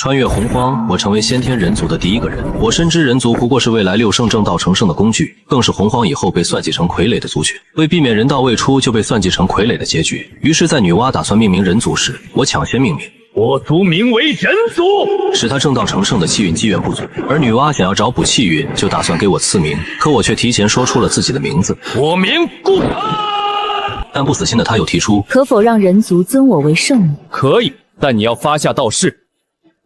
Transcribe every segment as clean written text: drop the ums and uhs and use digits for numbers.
穿越洪荒，我成为先天人族的第一个人。我深知人族不过是未来6圣正道成圣的工具，更是洪荒以后被算计成傀儡的族群。为避免人道未出就被算计成傀儡的结局，于是，在女娲打算命名人族时，我抢先命名。我族名为人族，使他正道成圣的气运机缘不足，而女娲想要找补气运，就打算给我赐名，可我却提前说出了自己的名字。我名顾城。但不死心的他又提出，可否让人族尊我为圣母？可以，但你要发下道誓，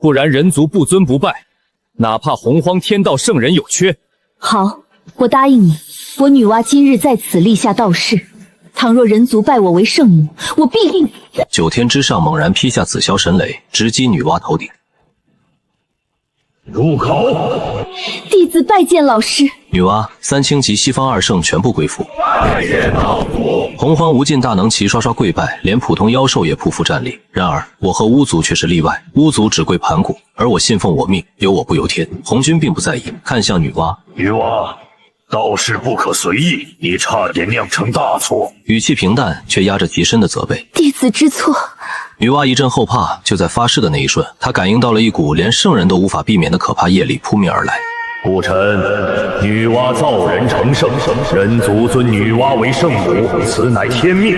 不然人族不尊不拜，哪怕洪荒天道圣人有缺。好，我答应你。我女娲今日在此立下道誓，倘若人族拜我为圣母，我必定。9天之上猛然劈下紫霄神雷，直击女娲头顶。入口。弟子拜见老师。女娲、三清及西方2圣全部归附。拜见道祖。洪荒无尽大能齐刷刷跪拜，连普通妖兽也匍匐站立。然而我和巫族却是例外，巫族只跪盘古，而我信奉我命，由我不由天。红军并不在意，看向女娲。女娲，道事不可随意，你差点酿成大错。语气平淡，却压着极深的责备。弟子知错。女娲一阵后怕，就在发誓的那一瞬，她感应到了一股连圣人都无法避免的可怕业力扑面而来。顾臣，女娲造人成圣，人族尊女娲为圣母，此乃天命，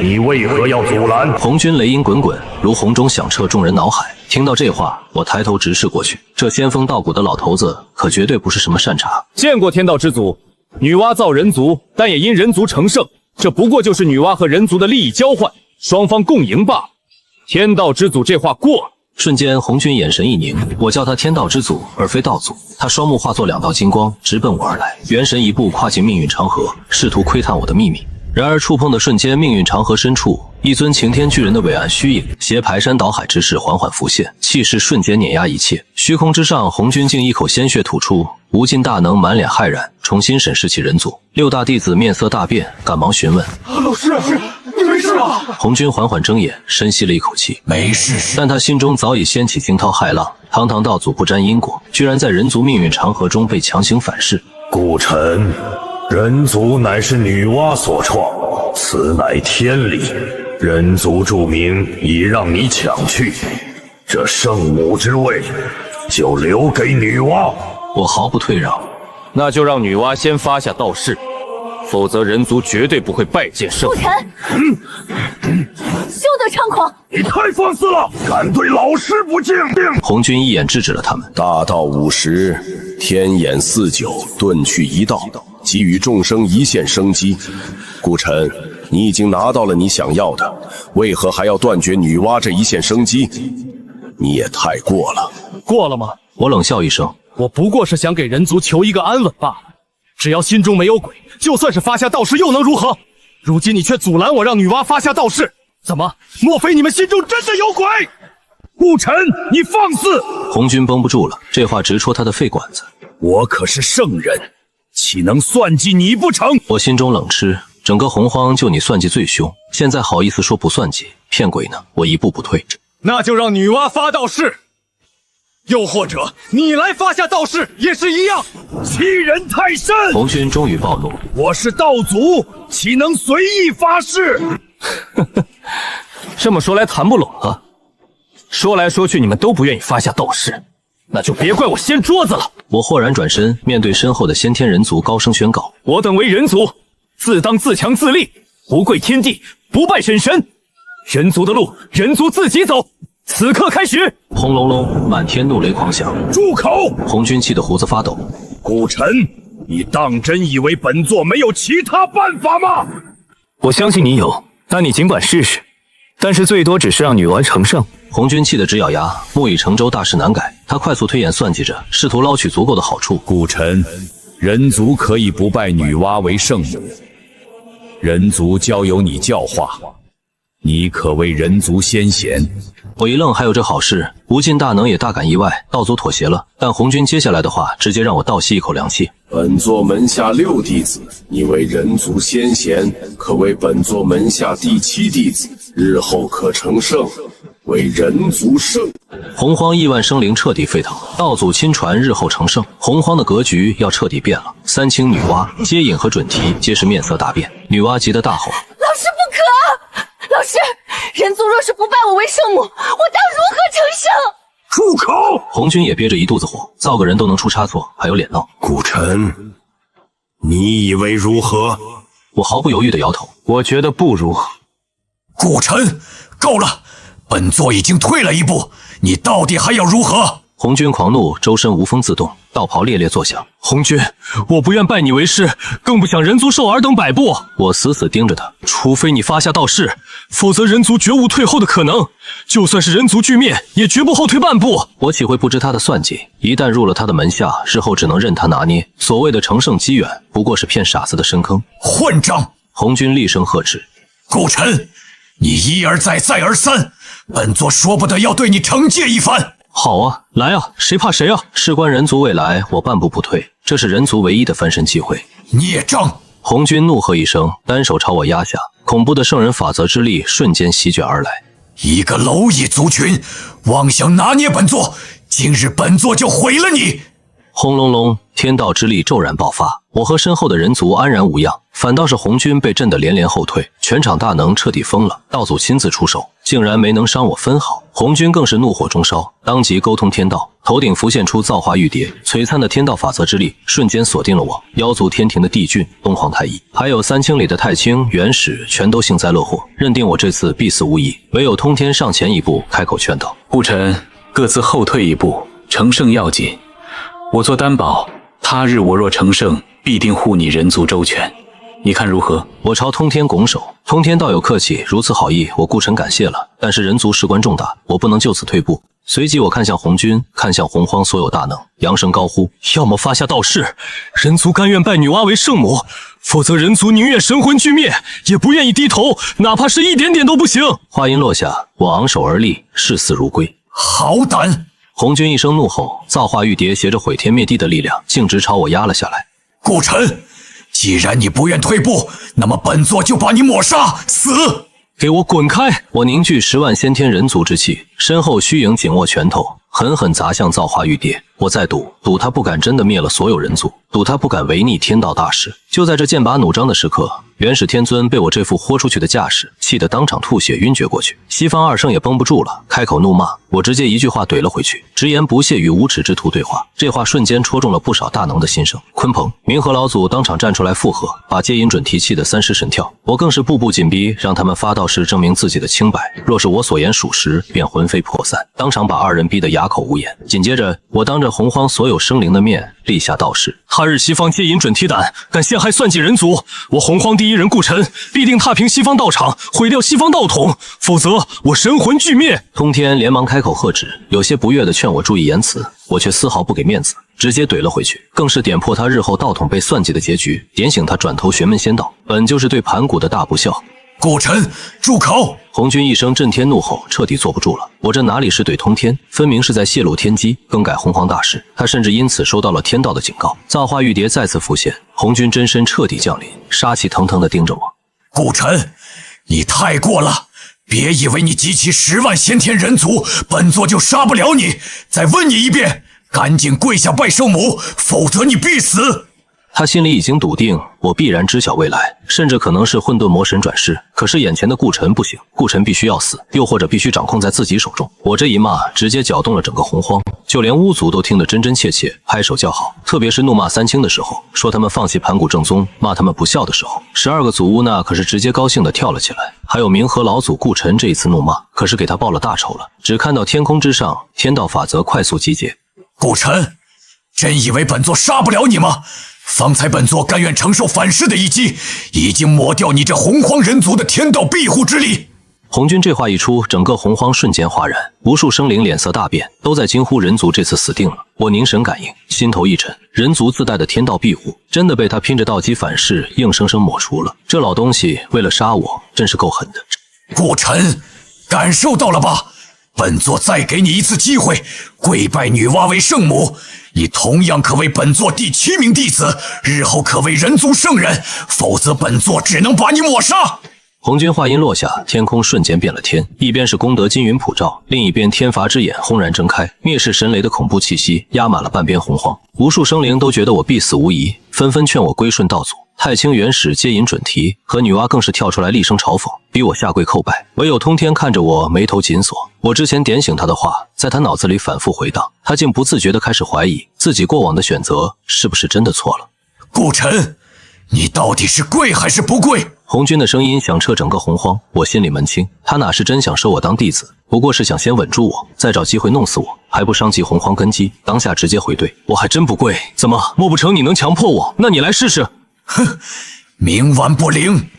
你为何要阻拦？红军雷音滚滚，如洪钟响彻众人脑海。听到这话，我抬头直视过去，这仙风道骨的老头子可绝对不是什么善茬。见过天道之祖，女娲造人族，但也因人族成圣，这不过就是女娲和人族的利益交换，双方共赢罢了。天道之祖这话过了。瞬间，红军眼神一凝，我叫他天道之祖，而非道祖。他双目化作2道金光，直奔我而来，元神一步跨进命运长河，试图窥探我的秘密。然而触碰的瞬间，命运长河深处，一尊擎天巨人的伟岸虚影，携排山倒海之势缓缓浮现，气势瞬间碾压一切。虚空之上，红军竟一口鲜血吐出，无尽大能满脸骇然，重新审视其人族。6大弟子面色大变，赶忙询问：老师，你没事吧？红军缓缓睁眼，深吸了一口气，没事。但他心中早已掀起惊涛骇浪。堂堂道祖不沾因果，居然在人族命运长河中被强行反噬。顾臣，人族乃是女娲所创，此乃天理。人族著名已让你抢去，这圣母之位就留给女娲。我毫不退让。那就让女娲先发下道誓，否则人族绝对不会拜见圣母。顾臣，休得猖狂！你太放肆了，敢对老师不敬！红军一眼制止了他们。大道50，天眼49，遁去一道，给予众生一线生机。顾臣，你已经拿到了你想要的，为何还要断绝女娲这一线生机？你也太过了。过了吗？我冷笑一声，我不过是想给人族求一个安稳罢了。只要心中没有鬼，就算是发下道誓又能如何？如今你却阻拦我让女娲发下道誓，怎么？莫非你们心中真的有鬼？顾臣，你放肆！红军绷不住了，这话直戳他的肺管子。我可是圣人，岂能算计你不成？我心中冷嗤，整个洪荒就你算计最凶，现在好意思说不算计，骗鬼呢！我一步不退。那就让女娲发道誓，又或者你来发下道誓也是一样。欺人太甚！红军终于暴怒，我是道祖，岂能随意发誓？这么说来谈不拢啊！说来说去你们都不愿意发下道誓，那就别怪我掀桌子了。我豁然转身，面对身后的先天人族高声宣告：我等为人族，自当自强自立，不跪天地，不拜神神。人族的路，人族自己走。此刻开始！轰隆隆，满天怒雷狂响。住口！红军气得胡子发抖。顾臣，你当真以为本座没有其他办法吗？我相信你有，那你尽管试试，但是最多只是让女娲成圣。红军气得直咬牙，木已成舟，大事难改。他快速推演算计着，试图捞取足够的好处。顾臣，人族可以不拜女娲为圣母，人族交由你教化，你可谓人族先贤。我一愣，还有这好事？无尽大能也大感意外，道祖妥协了。但红军接下来的话，直接让我倒吸一口凉气。本座门下6弟子，你为人族先贤，可为本座门下第7弟子，日后可成圣，为人族圣。洪荒亿万生灵彻底沸腾，道祖亲传，日后成圣，洪荒的格局要彻底变了。三清女娲、接引和准提皆是面色大变。女娲急得大吼：老师不可！老师，人族若是不拜我为圣母，我当如何成圣？住口！红军也憋着一肚子火，造个人都能出差错，还有脸闹？顾晨，你以为如何？我毫不犹豫地摇头，我觉得不如何。顾晨，够了，本座已经退了一步，你到底还要如何？红军狂怒，周身无风自动，道袍猎猎作响。红军，我不愿拜你为师，更不想人族受尔等摆布。我死死盯着他，除非你发下道誓，否则人族绝无退后的可能。就算是人族俱灭，也绝不后退半步。我岂会不知他的算计？一旦入了他的门下，日后只能任他拿捏。所谓的乘胜击远，不过是骗傻子的深坑。混账！红军厉声呵斥：顾晨，你一而再，再而三，本座说不得要对你惩戒一番。好啊，来啊，谁怕谁啊！事关人族未来，我半步不退，这是人族唯一的翻身机会。孽障！红军怒喝一声，单手朝我压下，恐怖的圣人法则之力瞬间席卷而来。一个蝼蚁族群，妄想拿捏本座，今日本座就毁了你！轰隆隆，天道之力骤然爆发，我和身后的人族安然无恙，反倒是红军被震得连连后退，全场大能彻底疯了。道祖亲自出手，竟然没能伤我分毫。红军更是怒火中烧，当即沟通天道，头顶浮现出造化玉蝶，璀璨的天道法则之力瞬间锁定了我。妖族天庭的帝俊、东皇太一，还有三清里的太清、元始，全都幸灾乐祸，认定我这次必死无疑。唯有通天上前一步，开口劝道：顾晨，各自后退一步，成胜要紧。我做担保，他日我若成胜，必定护你人族周全，你看如何？我朝通天拱手，通天道友客气，如此好意，我顾晨感谢了。但是人族事关重大，我不能就此退步。随即我看向红军，看向洪荒所有大能，扬声高呼：要么发下道誓，人族甘愿拜女娲为圣母，否则人族宁愿神魂俱灭，也不愿意低头，哪怕是一点点都不行。话音落下，我昂首而立，视死如归。好胆！红军一声怒吼，造化玉蝶携着毁天灭地的力量，径直朝我压了下来。顾晨，既然你不愿退步，那么本座就把你抹杀，死！给我滚开！我凝聚10万先天人族之气，身后虚影紧握拳头，狠狠砸向造化玉蝶。我在赌他不敢真的灭了所有人族，赌他不敢违逆天道大事。就在这剑拔弩张的时刻，元始天尊被我这副豁出去的架势气得当场吐血晕厥过去。西方二圣也绷不住了，开口怒骂，我直接一句话怼了回去，直言不屑与无耻之徒对话。这话瞬间戳中了不少大能的心声。鲲鹏、冥河老祖当场站出来附和，把接引准提气得3尸神跳。我更是步步紧逼，让他们发道誓证明自己的清白，若是我所言属实，便魂飞魄散。当场把二人逼得哑口无言。紧接着，我当着洪荒所有生灵的面立下道誓：他日西方接引准提胆，敢陷害算计人族，我洪荒第一人顾晨必定踏平西方道场，毁掉西方道统，否则我神魂俱灭。通天连忙开口喝止，有些不悦地劝我注意言辞，我却丝毫不给面子，直接怼了回去，更是点破他日后道统被算计的结局，点醒他转投玄门仙道，本就是对盘古的大不孝。顾晨，住口！红军一声震天怒吼，彻底坐不住了。我这哪里是怼通天，分明是在泄露天机，更改洪荒大事。他甚至因此收到了天道的警告。造化玉蝶再次浮现，红军真身彻底降临，杀气腾腾地盯着我。顾晨，你太过了！别以为你集齐10万先天人族，本座就杀不了你。再问你一遍，赶紧跪下拜圣母，否则你必死！他心里已经笃定我必然知晓未来，甚至可能是混沌魔神转世。可是眼前的顾晨不行，顾晨必须要死，又或者必须掌控在自己手中。我这一骂直接搅动了整个洪荒，就连巫族都听得真真切切，拍手叫好。特别是怒骂三清的时候，说他们放弃盘古正宗，骂他们不孝的时候，12个祖巫那可是直接高兴地跳了起来。还有冥河老祖顾晨这一次怒骂，可是给他报了大仇了。只看到天空之上，天道法则快速集结。顾晨，真以为本座杀不了你吗？方才本座甘愿承受反噬的一击，已经抹掉你这洪荒人族的天道庇护之力。红军这话一出，整个洪荒瞬间哗然，无数生灵脸色大变，都在惊呼人族这次死定了。我凝神感应，心头一沉，人族自带的天道庇护真的被他拼着道基反噬硬生生抹除了。这老东西为了杀我真是够狠的。顾晨，感受到了吧？本座再给你一次机会，跪拜女娲为圣母，你同样可为本座第7名弟子，日后可为人族圣人，否则本座只能把你抹杀。红军话音落下，天空瞬间变了天，一边是功德金云普照，另一边天罚之眼轰然睁开，灭世神雷的恐怖气息压满了半边洪荒。无数生灵都觉得我必死无疑，纷纷劝我归顺道祖。太清原始接引准提和女娲更是跳出来厉声嘲讽，逼我下跪叩拜。唯有通天看着我眉头紧锁，我之前点醒他的话在他脑子里反复回荡，他竟不自觉地开始怀疑自己过往的选择是不是真的错了。顾晨，你到底是跪还是不跪？红军的声音响彻整个洪荒，我心里门清，他哪是真想收我当弟子，不过是想先稳住我，再找机会弄死我，还不伤及洪荒根基。当下直接回怼，我还真不跪，怎么莫不成你能强迫我？那你来试试。哼，冥顽不灵！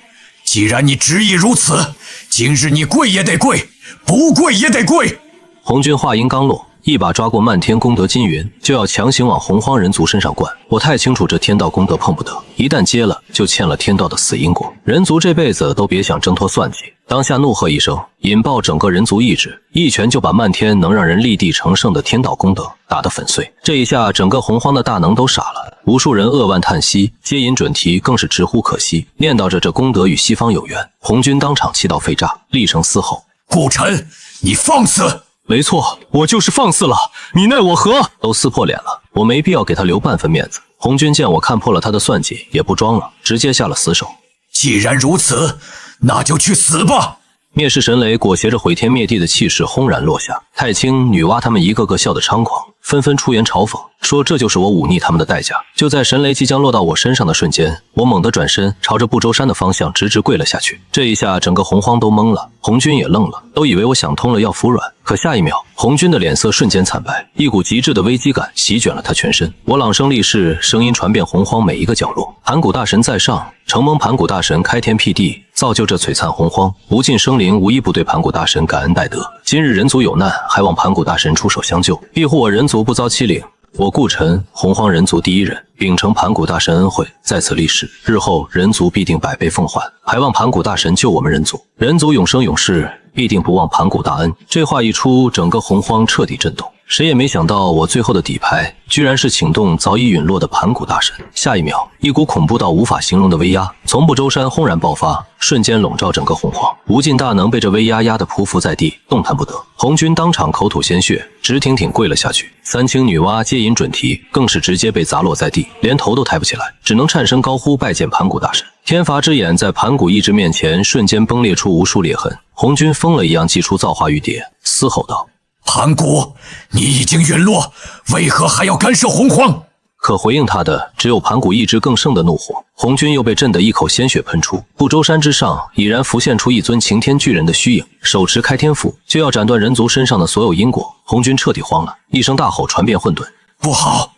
既然你执意如此，今日你跪也得跪，不跪也得跪。红军话音刚落，一把抓过漫天功德金云，就要强行往洪荒人族身上灌。我太清楚这天道功德碰不得，一旦接了，就欠了天道的死因果。人族这辈子都别想挣脱算计。当下怒喝一声，引爆整个人族意志，一拳就把漫天能让人立地成圣的天道功德打得粉碎。这一下，整个洪荒的大能都傻了，无数人扼腕叹息，接引准提更是直呼可惜，念叨着这功德与西方有缘。红军当场气到肺炸，厉声嘶吼：“顾晨，你放肆！”没错，我就是放肆了，你奈我何？都撕破脸了，我没必要给他留半分面子。红军见我看破了他的算计，也不装了，直接下了死手。既然如此，那就去死吧！灭世神雷裹挟着毁天灭地的气势轰然落下，太清、女娲他们一个个笑得猖狂，纷纷出言嘲讽，说这就是我忤逆他们的代价。就在神雷即将落到我身上的瞬间，我猛地转身，朝着不周山的方向直直跪了下去。这一下，整个洪荒都懵了，红军也愣了，都以为我想通了要服软。可下一秒，红军的脸色瞬间惨白，一股极致的危机感席卷了他全身。我朗声立誓，声音传遍洪荒每一个角落：盘古大神在上，承蒙盘古大神开天辟地，造就这璀璨洪荒，无尽生灵无一不对盘古大神感恩戴德。今日人族有难，还望盘古大神出手相救，庇护我人族不遭欺凌。我顾晨，洪荒人族第一人，秉承盘古大神恩惠，在此立誓，日后人族必定百倍奉还，还望盘古大神救我们人族，人族永生永世，必定不忘盘古大恩。这话一出，整个洪荒彻底震动。谁也没想到，我最后的底牌居然是请动早已陨落的盘古大神。下一秒，一股恐怖到无法形容的威压从不周山轰然爆发，瞬间笼罩整个洪荒。无尽大能被这威压压得匍匐在地，动弹不得。红军当场口吐鲜血，直挺挺跪了下去。三清女娲接引准提更是直接被砸落在地，连头都抬不起来，只能颤声高呼拜见盘古大神。天罚之眼在盘古意志面前瞬间崩裂出无数裂痕。红军疯了一样祭出造化玉蝶，嘶吼道：“盘古，你已经陨落，为何还要干涉洪荒？”可回应他的只有盘古意志更盛的怒火。红军又被震得一口鲜血喷出，不周山之上已然浮现出一尊擎天巨人的虚影，手持开天斧，就要斩断人族身上的所有因果。红军彻底慌了，一声大吼传遍混沌：“不好！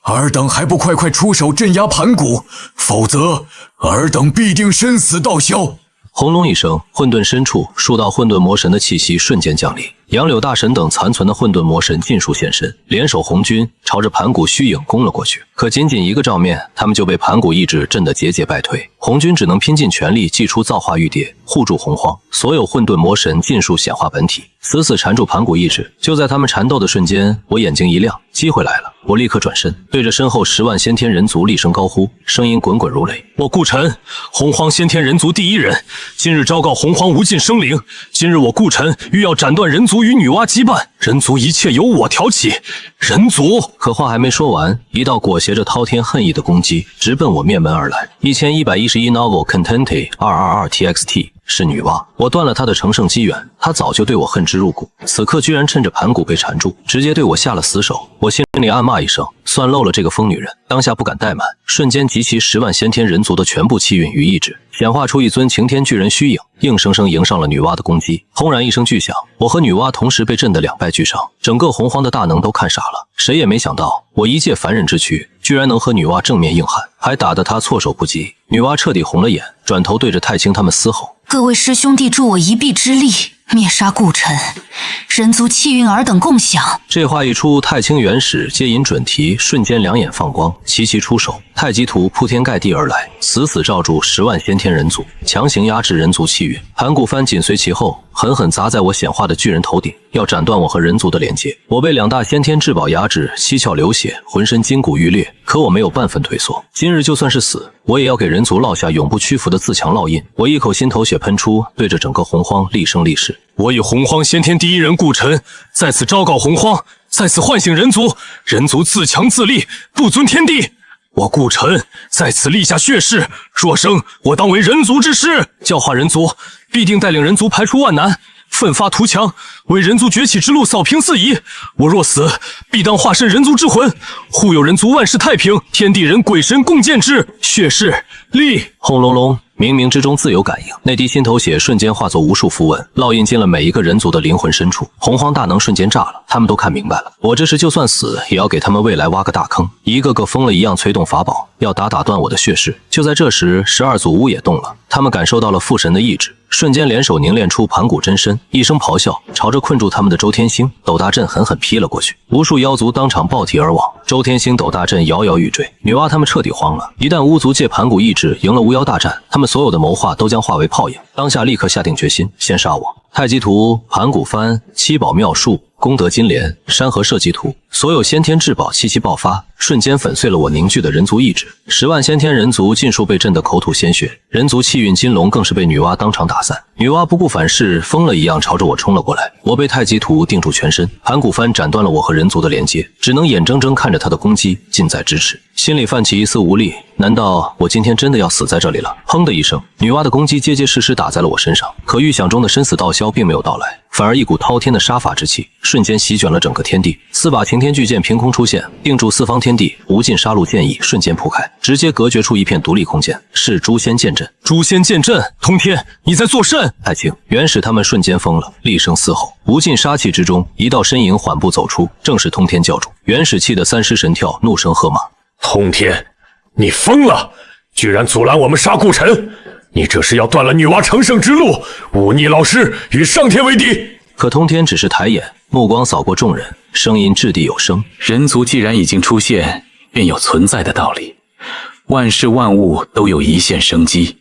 尔等还不快快出手镇压盘古，否则尔等必定身死道消！”轰隆一声，混沌深处数道混沌魔神的气息瞬间降临，杨柳大神等残存的混沌魔神尽数现身，联手红军朝着盘古虚影攻了过去。可仅仅一个照面，他们就被盘古意志震得节节败退。红军只能拼尽全力祭出造化玉蝶，护住洪荒。所有混沌魔神尽数显化本体，死死缠住盘古意志。就在他们缠斗的瞬间，我眼睛一亮，机会来了！我立刻转身，对着身后10万先天人族厉声高呼，声音滚滚如雷：“我顾晨，洪荒先天人族第一人，今日昭告洪荒无尽生灵。今日我顾晨欲要斩断人族与女娲羁绊，人族一切由我挑起。人族……”可话还没说完，一道裹挟着滔天恨意的攻击直奔我面门而来。1111 Novel Content 222TXT。是女娲，我断了她的成圣机缘，她早就对我恨之入骨，此刻居然趁着盘古被缠住，直接对我下了死手。我心里暗骂一声，算漏了这个疯女人，当下不敢怠慢，瞬间集齐10万先天人族的全部气运与意志，显化出一尊擎天巨人虚影，硬生生迎上了女娲的攻击。轰然一声巨响，我和女娲同时被震得两败俱伤，整个洪荒的大能都看傻了。谁也没想到，我一介凡人之躯，居然能和女娲正面硬汉，还打得她措手不及。女娲彻底红了眼，转头对着太清他们嘶吼：“各位师兄弟，助我一臂之力，灭杀顾晨，人族气运尔等共享。”这话一出，太清原始接引准提瞬间两眼放光，齐齐出手，太极图铺天盖地而来，死死罩住10万先天人族，强行压制人族气运。盘古幡紧随其后，狠狠砸在我显化的巨人头顶，要斩断我和人族的连接。我被2大先天至宝压制，七窍流血，浑身筋骨欲裂，可我没有半分退缩。今日就算是死，我也要给人族烙下永不屈服的自强烙印。我一口心头血喷出，对着整个洪荒厉声立誓：“我以洪荒先天第一人顾晨，在此昭告洪荒，在此唤醒人族，人族自强自立，不尊天地。”我顾晨在此立下血誓，若生，我当为人族之师，教化人族，必定带领人族排除万难，奋发图强，为人族崛起之路扫平四夷。我若死，必当化身人族之魂，护佑人族万事太平，天地人鬼神共建之。血誓立。轰隆隆，冥冥之中自有感应，那滴心头血瞬间化作无数符文，烙印进了每一个人族的灵魂深处。洪荒大能瞬间炸了，他们都看明白了，我这是就算死，也要给他们未来挖个大坑。一个个疯了一样催动法宝，要打断我的血誓。就在这时，12祖巫也动了，他们感受到了父神的意志，瞬间联手凝练出盘古真身，一声咆哮，朝着困住他们的周天星斗大阵狠狠劈了过去。无数妖族当场爆体而亡，周天星斗大阵摇摇欲坠。女娲他们彻底慌了，一旦巫族借盘古意志赢了巫妖大战，他们所有的谋划都将化为泡影。当下立刻下定决心，先杀我。太极图、盘古幡、七宝妙术、功德金莲、山河社稷图，所有先天至宝齐齐爆发，瞬间粉碎了我凝聚的人族意志。10万先天人族尽数被震得口吐鲜血，人族气运金龙更是被女娲当场打散。女娲不顾反噬，疯了一样朝着我冲了过来。我被太极图定住全身，盘古幡斩断了我和人族的连接，只能眼睁睁看着他的攻击近在咫尺，心里泛起一丝无力。难道我今天真的要死在这里了？砰的一声，女娲的攻击结结实实打在了我身上，可预想中的生死道消并没有到来，反而一股滔天的杀伐之气瞬间席卷了整个天地。4把擎天巨剑凭空出现，定住四方天地，无尽杀戮剑意瞬间铺开，直接隔绝出一片独立空间，是诛仙剑阵。诛仙剑阵，通天，你在作甚？太清、元始他们瞬间疯了，厉声嘶吼。无尽杀气之中，一道身影缓步走出，正是通天教主。元始气得3尸神跳，怒声喝骂：通天，你疯了！居然阻拦我们杀顾晨！你这是要断了女娲成圣之路，忤逆老师，与上天为敌！可通天只是抬眼，目光扫过众人，声音掷地有声：人族既然已经出现，便有存在的道理。万事万物都有一线生机，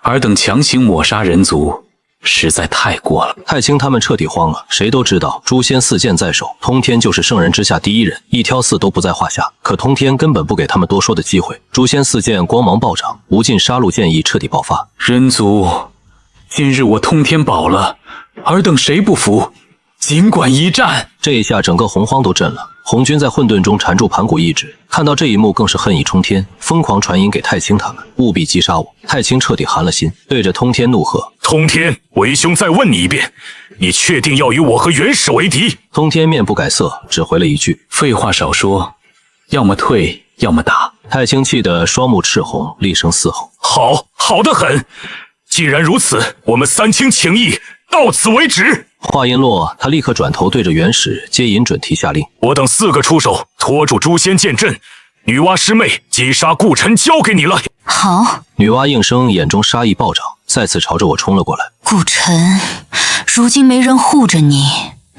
尔等强行抹杀人族，实在太过了。太清他们彻底慌了，谁都知道诛仙4剑在手，通天就是圣人之下第一人，一挑4都不在话下。可通天根本不给他们多说的机会，诛仙4剑光芒暴涨，无尽杀戮剑意彻底爆发。人族，今日我通天保了，尔等谁不服，尽管一战。这一下整个洪荒都震了。红军在混沌中缠住盘古意志，看到这一幕更是恨意冲天，疯狂传音给太清他们，务必击杀我。太清彻底寒了心，对着通天怒喝：通天，为兄再问你一遍，你确定要与我和元始为敌？通天面不改色，只回了一句：废话少说，要么退，要么打。太清气得双目赤红，厉声嘶吼：好得很！既然如此，我们三清请义，到此为止。话音落，他立刻转头对着元始接引准提下令：我等4个出手，拖住诛仙剑阵，女娲师妹击杀顾晨交给你了。好。女娲应声，眼中杀意暴涨，再次朝着我冲了过来。顾晨，如今没人护着你，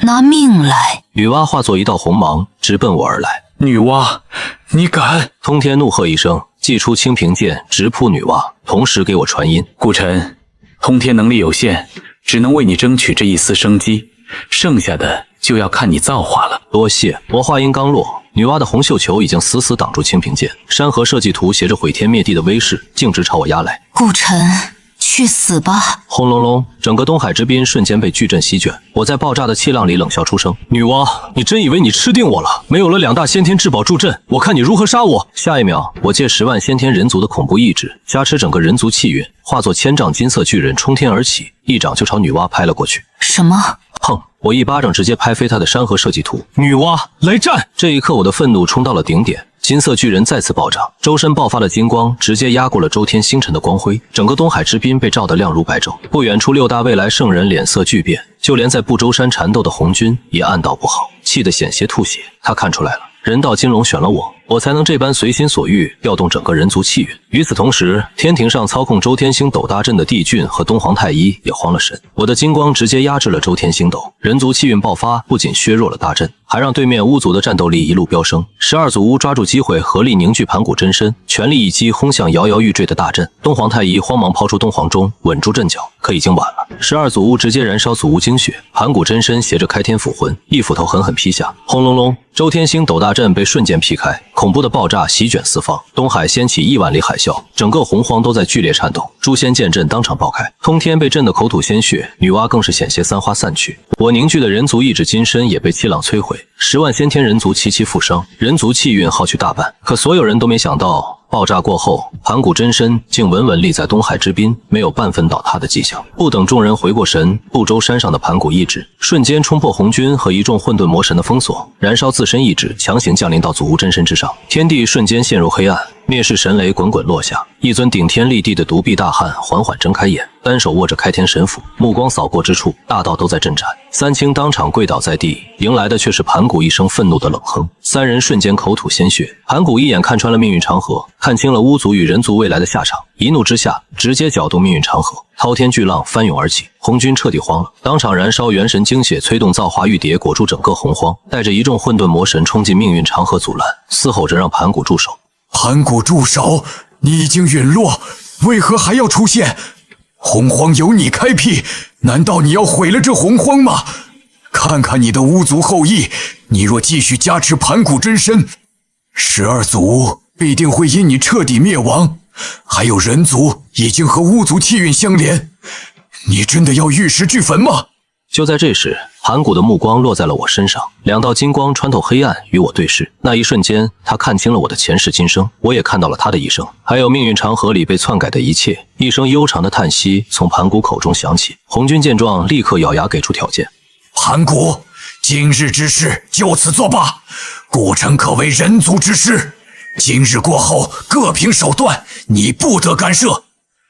拿命来！女娲化作一道红芒，直奔我而来。女娲，你敢！通天怒喝一声，祭出清平剑，直扑女娲，同时给我传音：顾晨，通天能力有限，只能为你争取这一丝生机，剩下的就要看你造化了。多谢。我话音刚落，女娲的红绣球已经死死挡住清平剑，山河社稷图携着毁天灭地的威势，径直朝我压来。顾晨，去死吧！轰隆隆，整个东海之滨瞬间被巨阵席卷。我在爆炸的气浪里冷笑出声：女娲，你真以为你吃定我了？没有了2大先天至宝助阵，我看你如何杀我！下一秒，我借10万先天人族的恐怖意志，加持整个人族气运，化作1000丈金色巨人冲天而起，一掌就朝女娲拍了过去。什么？砰！我一巴掌直接拍飞他的山河社稷图。女娲，来战！这一刻，我的愤怒冲到了顶点。金色巨人再次暴涨，周身爆发了金光，直接压过了周天星辰的光辉，整个东海之滨被照得亮如白昼。不远处6大未来圣人脸色巨变，就连在不周山缠斗的红军也暗道不好，气得险些吐血。他看出来了，人道金龙选了我才能这般随心所欲调动整个人族气运。与此同时，天庭上操控周天星斗大阵的帝俊和东皇太一也慌了神，我的金光直接压制了周天星斗，人族气运爆发，不仅削弱了大阵，还让对面巫族的战斗力一路飙升。12组巫抓住机会，合力凝聚盘古真身，全力一击轰向摇摇欲坠的大阵。东皇太一慌忙抛出东皇钟，稳住阵脚，可已经晚了。12组巫直接燃烧祖巫精血，盘古真身携着开天斧魂，一斧头狠狠劈下，轰隆隆，周天星斗大阵被瞬间劈开，恐怖的爆炸席卷四方，东海掀起1万里海啸，整个洪荒都在剧烈颤抖。诛仙剑阵当场爆开，通天被震得口吐鲜血，女娲更是险些3花散去。我凝聚的人族意志金身也被气浪摧毁。毁，10万先天人族齐齐负伤，人族气运耗去大半。可所有人都没想到，爆炸过后，盘古真身竟稳稳立在东海之滨，没有半分倒塌的迹象。不等众人回过神，不周山上的盘古意志瞬间冲破红军和一众混沌魔神的封锁，燃烧自身意志，强行降临到祖屋真身之上。天地瞬间陷入黑暗，灭世神雷滚滚落下。一尊顶天立地的独臂大汉缓缓睁开眼，单手握着开天神斧，目光扫过之处，大道都在震颤。三清当场跪倒在地，迎来的却是盘古一声愤怒的冷哼。三人瞬间口吐鲜血。盘古一眼看穿了命运长河，看清了巫族与人族未来的下场，一怒之下直接搅动命运长河，滔天巨浪翻涌而起。红军彻底慌了，当场燃烧元神精血，催动造化玉蝶裹住整个洪荒，带着一众混沌魔神冲进命运长河阻拦，嘶吼着让盘古住手。盘古住手！你已经陨落，为何还要出现？洪荒由你开辟，难道你要毁了这洪荒吗？看看你的巫族后裔，你若继续加持盘古真身，12族必定会因你彻底灭亡。还有人族已经和巫族气运相连，你真的要玉石俱焚吗？就在这时，盘古的目光落在了我身上，两道金光穿透黑暗与我对视。那一瞬间，他看清了我的前世今生，我也看到了他的一生，还有命运长河里被篡改的一切。一声悠长的叹息从盘古口中响起。红军见状，立刻咬牙给出条件：盘古，今日之事就此作罢，古城可为人族之师。今日过后，各凭手段，你不得干涉，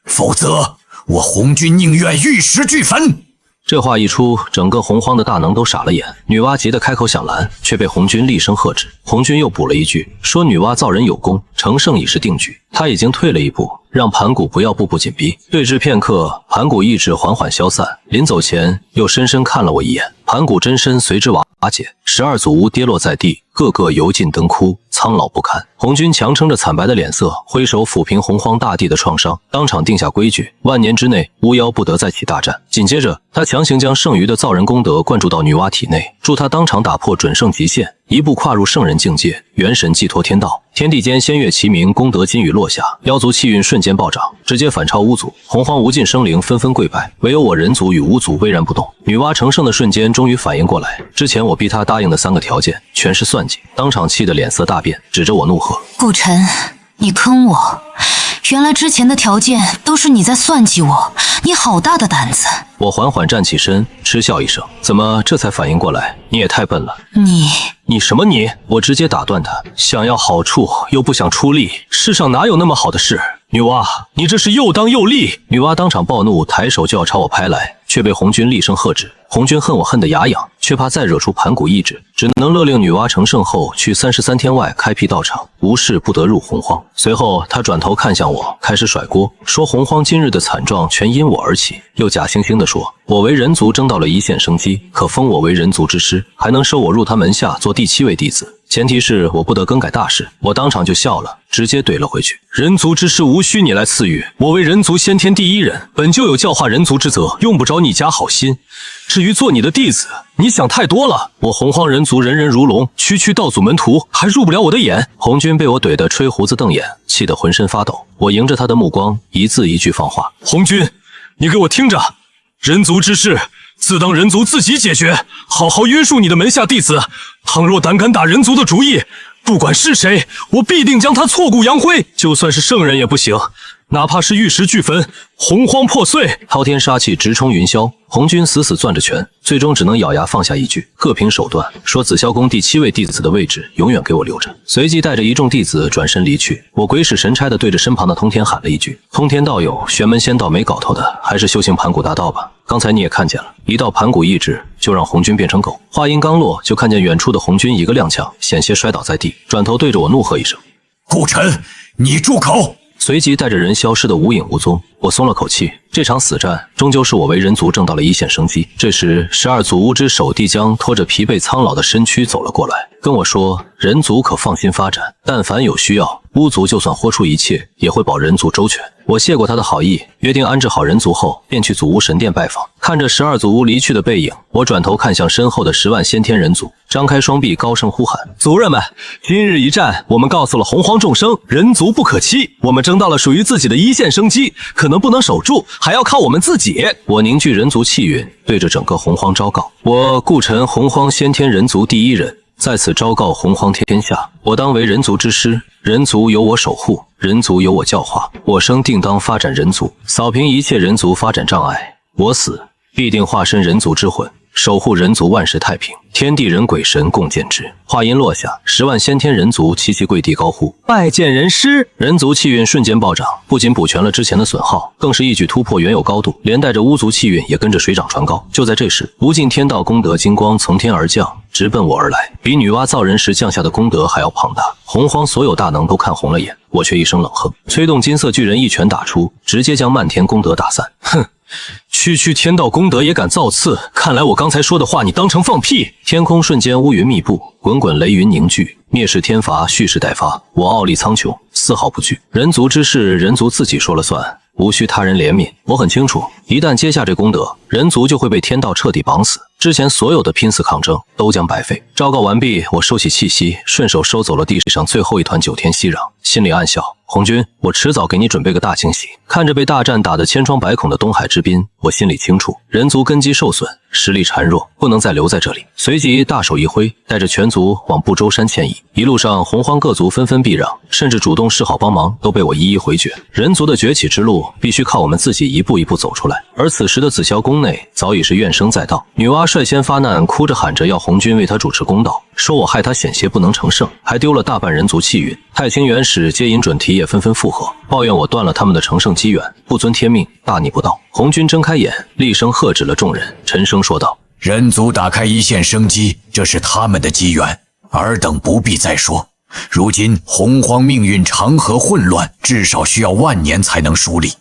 否则我红军宁愿玉石俱焚。这话一出，整个洪荒的大能都傻了眼。女娲急得开口想拦，却被红军厉声喝止。红军又补了一句，说女娲造人有功，成圣已是定局。他已经退了一步，让盘古不要步步紧逼。对峙片刻，盘古意志缓缓消散，临走前又深深看了我一眼。盘古真身随之瓦解，12祖屋跌落在地，个个油尽灯枯，苍老不堪。红军强撑着惨白的脸色，挥手抚平洪荒大地的创伤，当场定下规矩：万年之内，巫妖不得再起大战。紧接着，他强行将剩余的造人功德灌注到女娲体内，助她当场打破准圣极限，一步跨入圣人境界，元神寄托天道。天地间仙乐齐鸣，功德金雨落下，妖族气运瞬间暴涨，直接反超巫族。洪荒无尽生灵纷纷跪拜，唯有我人族与巫族巍然不动。女娲成圣的瞬间，终于反应过来，之前我逼她答应的3个条件全是算计，当场气得脸色大变，指着我怒喝：顾晨，你坑我！原来之前的条件都是你在算计我，你好大的胆子！我缓缓站起身，嗤笑一声：怎么这才反应过来？你也太笨了！你什么你？我直接打断他，想要好处又不想出力，世上哪有那么好的事？女娲，你这是又当又立！女娲当场暴怒，抬手就要朝我拍来，却被红军厉声喝止。红军恨我恨得牙痒，却怕再惹出盘古意志，只能勒令女娲成圣后去33天外开辟道场，无事不得入洪荒。随后他转头看向我，开始甩锅，说洪荒今日的惨状全因我而起，又假惺惺地说我为人族争到了一线生机，可封我为人族之师，还能收我入他门下做第7位弟子，前提是我不得更改大事。我当场就笑了，直接怼了回去：人族之师无需你来赐予，我为人族先天第一人，本就有教化人族之责，用不着你家好心。至于做你的弟子，你想太多了。我洪荒人族人人如龙，区区道祖门徒还入不了我的眼。红军被我怼得吹胡子瞪眼，气得浑身发抖。我迎着他的目光，一字一句放话：红军，你给我听着，人族之事自当人族自己解决，好好约束你的门下弟子。倘若胆敢打人族的主意，不管是谁，我必定将他挫骨扬灰，就算是圣人也不行，哪怕是玉石俱焚，洪荒破碎。滔天杀气直冲云霄，红军死死攥着拳，最终只能咬牙放下一句：各凭手段，说紫霄宫第7位弟子的位置永远给我留着。随即带着一众弟子转身离去。我鬼使神差地对着身旁的通天喊了一句：通天道友，玄门仙道没搞头的，还是修行盘古大道吧。刚才你也看见了，一道盘古意志就让红军变成狗。话音刚落，就看见远处的红军一个踉跄，险些摔倒在地，转头对着我怒喝一声：顾晨，你住口！随即带着人消失得无影无踪。我松了口气，这场死战终究是我为人族挣到了一线生机。这时12祖屋之首帝江拖着疲惫苍老的身躯走了过来，跟我说人族可放心发展，但凡有需要，巫族就算豁出一切也会保人族周全。我谢过他的好意，约定安置好人族后，便去祖屋神殿拜访。看着12祖屋离去的背影，我转头看向身后的10万先天人族，张开双臂高声呼喊：族人们，今日一战，我们告诉了洪荒众生，人族不可欺，我们争到了属于自己的一线生机，可能不能守住，还要靠我们自己。我凝聚人族气运，对着整个洪荒昭告：我顾晨，洪荒先天人族第一人，在此昭告洪荒天下，我当为人族之师，人族由我守护，人族由我教化，我生定当发展人族，扫平一切人族发展障碍。我死必定化身人族之魂，守护人族万世太平，天地人鬼神共建之。话音落下，10万先天人族齐齐跪地高呼：拜见人师！人族气运瞬间暴涨，不仅补全了之前的损耗，更是一举突破原有高度，连带着巫族气运也跟着水涨船高。就在这时，无尽天道功德金光从天而降，直奔我而来，比女娲造人时降下的功德还要庞大。洪荒所有大能都看红了眼，我却一声冷哼，催动金色巨人一拳打出，直接将漫天功德打散。哼！区天道功德也敢造次，看来我刚才说的话你当成放屁。天空瞬间乌云密布，滚滚雷云凝聚，灭世天罚，蓄势待发。我傲立苍穹，丝毫不惧。人族之事，人族自己说了算，无需他人怜悯。我很清楚，一旦接下这功德，人族就会被天道彻底绑死，之前所有的拼死抗争都将白费。昭告完毕，我收起气息，顺手收走了地上最后一团9天息壤，心里暗笑：红军，我迟早给你准备个大惊喜。看着被大战打得千疮百孔的东海之滨，我心里清楚，人族根基受损，实力孱弱，不能再留在这里。随即大手一挥，带着全族往不周山迁移。一路上洪荒各族纷纷避让，甚至主动示好帮忙，都被我一一回绝。人族的崛起之路必须靠我们自己一步一步走出来。而此时的紫霄宫内早已是怨声载道，女娲率先发难，哭着喊着要红军为她主持公道，说我害她险些不能成圣，还丢了大半人族气运。太清元始、接引准提也纷纷附和，抱怨我断了他们的成圣机缘，不遵天命，大逆不道。红军睁开眼，厉声喝止了众人，沉声说道：人族打开一线生机，这是他们的机缘，尔等不必再说。如今洪荒命运长河混乱，至少需要万年才能梳理，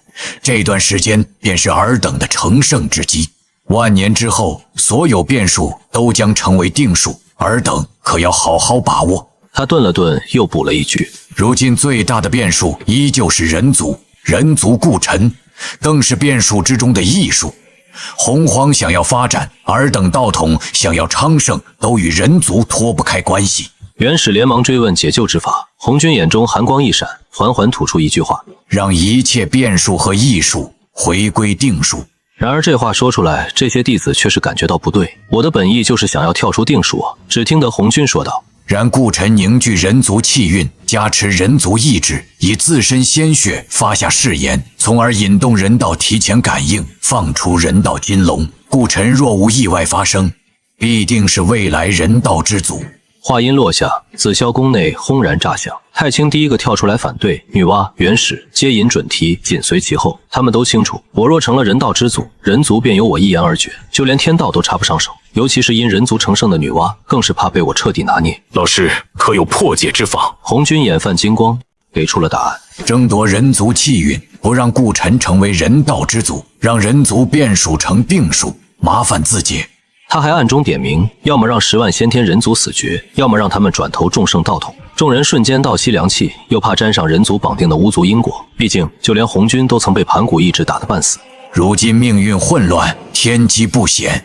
这段时间便是尔等的成圣之机。万年之后，所有变数都将成为定数，尔等可要好好把握。他顿了顿，又补了一句：如今最大的变数依旧是人族，人族故尘，更是变数之中的艺术。洪荒想要发展，尔等道统想要昌盛，都与人族脱不开关系。元始连忙追问解救之法，红军眼中寒光一闪，缓缓吐出一句话：让一切变数和艺术回归定数。然而这话说出来，这些弟子却是感觉到不对。我的本意就是想要跳出定数啊！只听得红军说道：然故臣凝聚人族气运，加持人族意志，以自身鲜血发下誓言，从而引动人道提前感应，放出人道金龙。故臣若无意外发生，必定是未来人道之祖。话音落下，紫霄宫内轰然炸响。太清第一个跳出来反对，女娲、元始、接引准提紧随其后。他们都清楚，我若成了人道之祖，人族便由我一言而决，就连天道都插不上手。尤其是因人族成圣的女娲，更是怕被我彻底拿捏。老师可有破解之法？红军眼泛金光，给出了答案：争夺人族气运，不让故臣成为人道之祖，让人族变数成定数，麻烦自解。他还暗中点名，要么让10万先天人族死绝，要么让他们转投众圣道统。众人瞬间倒吸凉气，又怕沾上人族绑定的巫族因果，毕竟就连红军都曾被盘古一指打得半死。如今命运混乱，天机不显，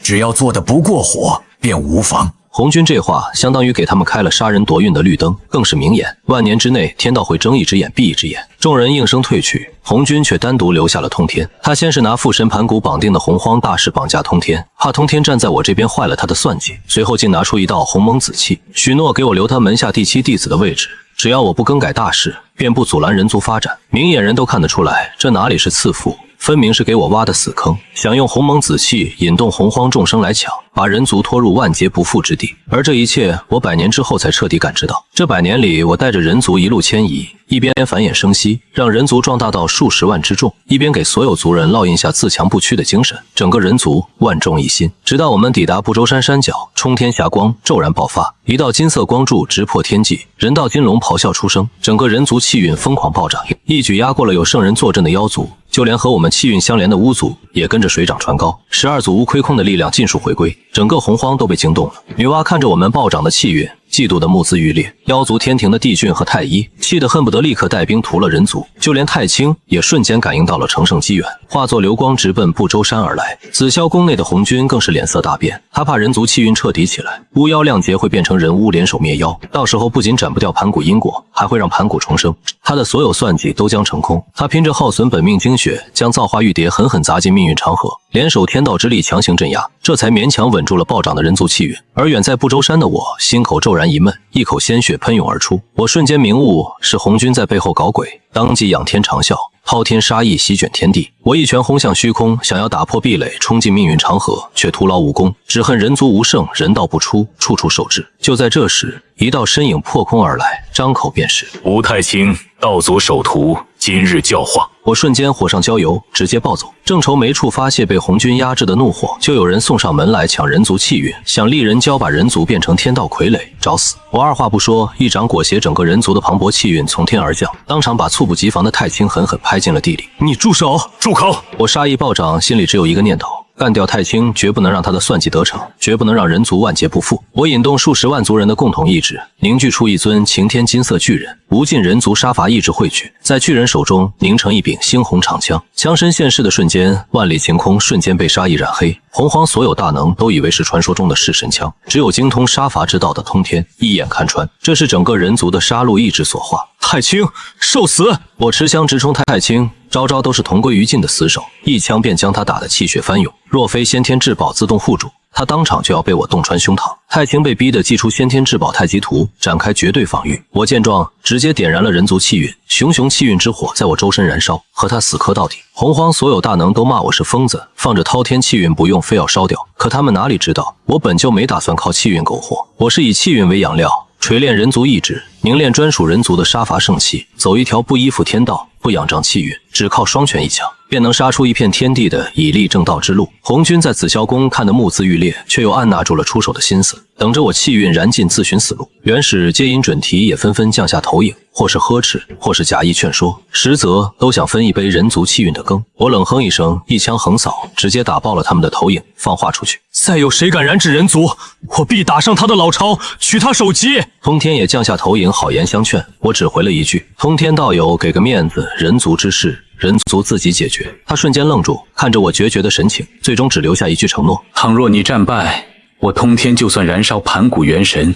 只要做得不过火，便无妨。红军这话相当于给他们开了杀人夺运的绿灯，更是明言：万年之内，天道会睁一只眼闭一只眼。众人应声退去，红军却单独留下了通天。他先是拿父神盘古绑定的洪荒大势绑架通天，怕通天站在我这边坏了他的算计，随后竟拿出一道鸿蒙紫气，许诺给我留他门下第7弟子的位置，只要我不更改大势，便不阻拦人族发展。明眼人都看得出来，这哪里是赐福，分明是给我挖的死坑，想用鸿蒙紫气引动洪荒众生来抢，把人族拖入万劫不复之地。而这一切，我100年之后才彻底感知到。这100年里，我带着人族一路迁移，一边繁衍生息，让人族壮大到数十万之众，一边给所有族人烙印下自强不屈的精神。整个人族万众一心，直到我们抵达不周山山脚，冲天霞光骤然爆发，一道金色光柱直破天际，人道金龙咆哮出声，整个人族气运疯狂暴涨，一举压过了有圣人坐镇的妖族。就连和我们气运相连的巫族也跟着水涨船高，12组无亏空的力量尽数回归，整个洪荒都被惊动了。女娲看着我们暴涨的气运，嫉妒的目眦欲裂。妖族天庭的帝俊和太一气得恨不得立刻带兵屠了人族，就连太清也瞬间感应到了成圣机缘，化作流光直奔不周山而来。紫霄宫内的红军更是脸色大变，他怕人族气运彻底起来，巫妖亮劫会变成人巫联手灭妖，到时候不仅斩不掉盘古因果，还会让盘古重生。他的所有算计都将成空。他拼着耗损本命精血，将造化玉蝶狠狠砸进命运长河，联手天道之力强行镇压，这才勉强稳住了暴涨的人族气运。而远在不周山的我，心口骤然一闷，一口鲜血喷涌而出。我瞬间明悟，是红军在背后搞鬼，当即仰天长啸，滔天杀意席卷天地。我一拳轰向虚空，想要打破壁垒，冲进命运长河，却徒劳无功。只恨人族无圣，人道不出，处处受制。就在这时，一道身影破空而来，张口便是：吴太清，道祖首徒，今日教化。我瞬间火上浇油，直接暴走。正愁没处发泄被红军压制的怒火，就有人送上门来抢人族气运，想立人教把人族变成天道傀儡，找死！我二话不说，一掌裹挟整个人族的磅礴气运从天而降，当场把猝不及防的太清狠狠拍进了地里。你住手！住口！我杀意暴涨，心里只有一个念头：干掉太清，绝不能让他的算计得逞，绝不能让人族万劫不复。我引动数十万族人的共同意志，凝聚出一尊擎天金色巨人，无尽人族杀伐意志汇聚，在巨人手中凝成一柄猩红长枪。枪身现世的瞬间，万里晴空瞬间被杀意染黑。洪荒所有大能都以为是传说中的弑神枪，只有精通杀伐之道的通天一眼看穿，这是整个人族的杀戮意志所化。太清，受死！我持枪直冲太清，招招都是同归于尽的死手，一枪便将他打得气血翻涌。若非先天至宝自动护主，他当场就要被我洞穿胸膛。太清被逼得祭出先天至宝太极图，展开绝对防御。我见状，直接点燃了人族气运，熊熊气运之火在我周身燃烧，和他死磕到底。洪荒所有大能都骂我是疯子，放着滔天气运不用，非要烧掉。可他们哪里知道，我本就没打算靠气运苟活，我是以气运为养料，锤炼人族意志，凝练专属人族的杀伐圣气，走一条不依附天道，不仰仗气运，只靠双拳一枪，便能杀出一片天地的以力正道之路。红军在紫霄宫看得目眦欲裂，却又按捺住了出手的心思，等着我气运燃尽，自寻死路。元始接引准提也纷纷降下投影，或是呵斥，或是假意劝说，实则都想分一杯人族气运的羹。我冷哼一声，一枪横扫，直接打爆了他们的投影，放话出去：再有谁敢染指人族，我必打上他的老巢，取他首级！通天也降下投影，好言相劝。我只回了一句：通天道友，给个面子，人族之事人族自己解决。他瞬间愣住，看着我决绝的神情，最终只留下一句承诺：倘若你战败，我通天就算燃烧盘古元神，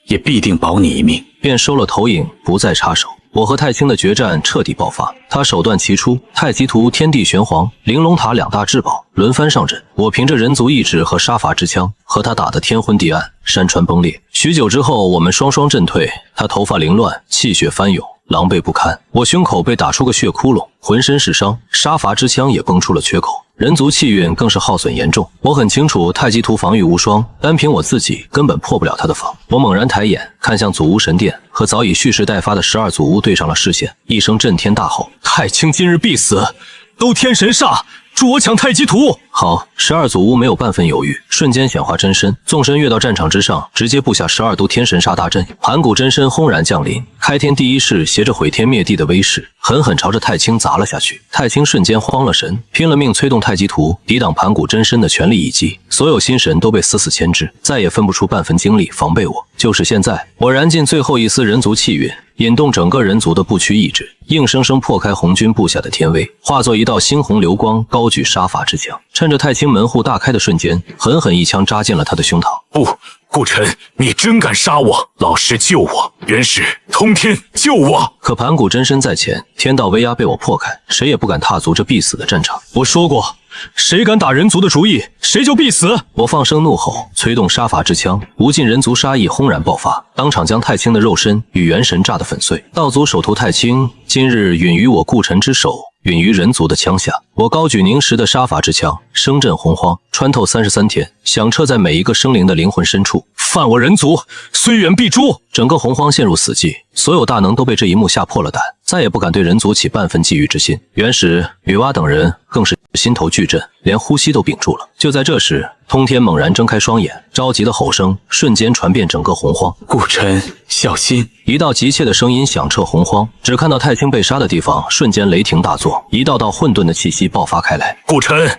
也必定保你一命。便收了投影，不再插手。我和太清的决战彻底爆发，他手段齐出，太极图、天地玄黄、玲珑塔两大至宝轮番上阵。我凭着人族意志和杀伐之枪，和他打得天昏地暗，山川崩裂。许久之后，我们双双阵退，他头发凌乱，气血翻涌，狼狈不堪。我胸口被打出个血窟窿，浑身是伤，杀伐之枪也崩出了缺口。人族气运更是耗损严重，我很清楚太极图防御无双，单凭我自己根本破不了他的防。我猛然抬眼看向祖屋神殿，和早已蓄势待发的12祖屋对上了视线，一声震天大吼：太清今日必死！都天神煞，助我抢太极图！好，12祖屋没有半分犹豫，瞬间显化真身，纵身跃到战场之上，直接布下12都天神煞大阵。盘古真身轰然降临，开天第一式携着毁天灭地的威势，狠狠朝着太清砸了下去。太清瞬间慌了神，拼了命催动太极图，抵挡盘古真身的全力一击。所有心神都被死死牵制，再也分不出半分精力防备我。就是现在，我燃尽最后一丝人族气运，引动整个人族的不屈意志，硬生生破开红军布下的天威，化作一道猩红流光，高举杀伐之枪。趁着太清门户大开的瞬间，狠狠一枪扎进了他的胸膛。不，顾晨，你真敢杀我！老师救我！元始，通天救我！可盘古真身在前，天道威压被我破开，谁也不敢踏足这必死的战场。我说过，谁敢打人族的主意，谁就必死！我放声怒吼，催动杀伐之枪，无尽人族杀意轰然爆发，当场将太清的肉身与元神炸得粉碎。道祖首徒太清，今日陨于我顾晨之手，陨于人族的枪下。我高举凝实的杀伐之枪，声震洪荒，穿透33天，响彻在每一个生灵的灵魂深处。犯我人族，虽远必诛！整个洪荒陷入死寂，所有大能都被这一幕吓破了胆，再也不敢对人族起半分觊觎之心。元始、女娲等人更是心头巨震，连呼吸都屏住了。就在这时，通天猛然睁开双眼，着急的吼声瞬间传遍整个洪荒：顾晨，小心！一道急切的声音响彻洪荒，只看到太清被杀的地方瞬间雷霆大作，一道道混沌的气息爆发开来。顾晨，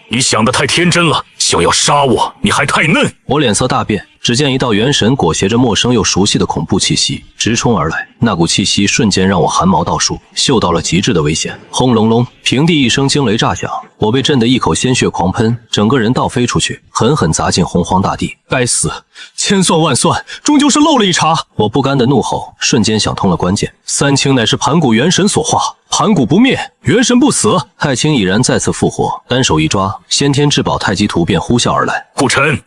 你想得太天真了，想要杀我，你还太嫩！我脸色大变，只见一道元神裹挟着陌生又熟悉的恐怖气息直冲而来，那股气息瞬间让我汗毛倒竖，嗅到了极致的危险。轰隆隆，平地一声惊雷炸响，我被震得一口鲜血狂喷，整个人倒飞出去，狠狠砸进洪荒大地。该死，千算万算，终究是漏了一茬！我不甘的怒吼，瞬间想通了关键。三清乃是盘古元神所化，盘古不灭，元神不死。太清已然再次复活，单手一抓，先天至宝太极图便呼啸而来。顾晨，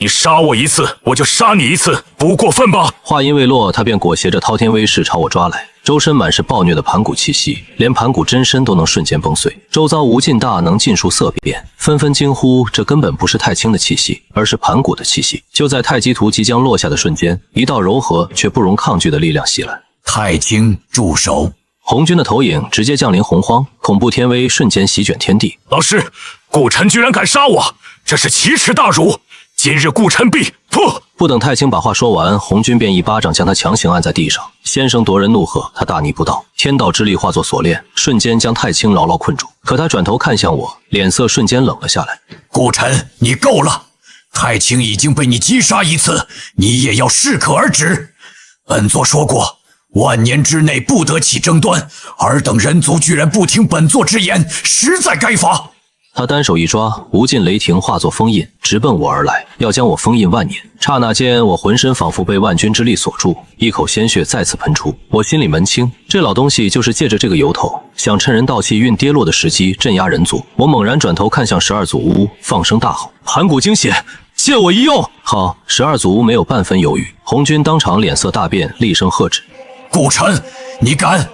你杀我一次，我就杀你一次，不过分吧？话音未落，他便裹挟着滔天威势朝我抓来，周身满是暴虐的盘古气息，连盘古真身都能瞬间崩碎。周遭无尽大能尽数色变，纷纷惊呼：这根本不是太清的气息，而是盘古的气息。就在太极图即将落下的瞬间，一道柔和却不容抗拒的力量袭来。太清，住手！红军的投影直接降临洪荒，恐怖天威瞬间席卷天地。老师，顾晨居然敢杀我，这是奇耻大辱！今日顾晨必破！不等太清把话说完，红军便一巴掌将他强行按在地上。先生夺人怒喝，他大逆不道，天道之力化作锁链，瞬间将太清牢牢困住。可他转头看向我，脸色瞬间冷了下来。顾晨，你够了！太清已经被你击杀一次，你也要适可而止。本座说过，万年之内不得起争端，尔等人族居然不听本座之言，实在该罚。他单手一抓，无尽雷霆化作封印，直奔我而来，要将我封印万年。刹那间，我浑身仿佛被万钧之力锁住，一口鲜血再次喷出。我心里门清，这老东西就是借着这个由头，想趁人道气运跌落的时机镇压人族。我猛然转头看向12祖屋，放声大吼：盘古惊血，借我一用！好，12祖屋没有半分犹豫，红军当场脸色大变，厉声喝止：顾晨，你敢！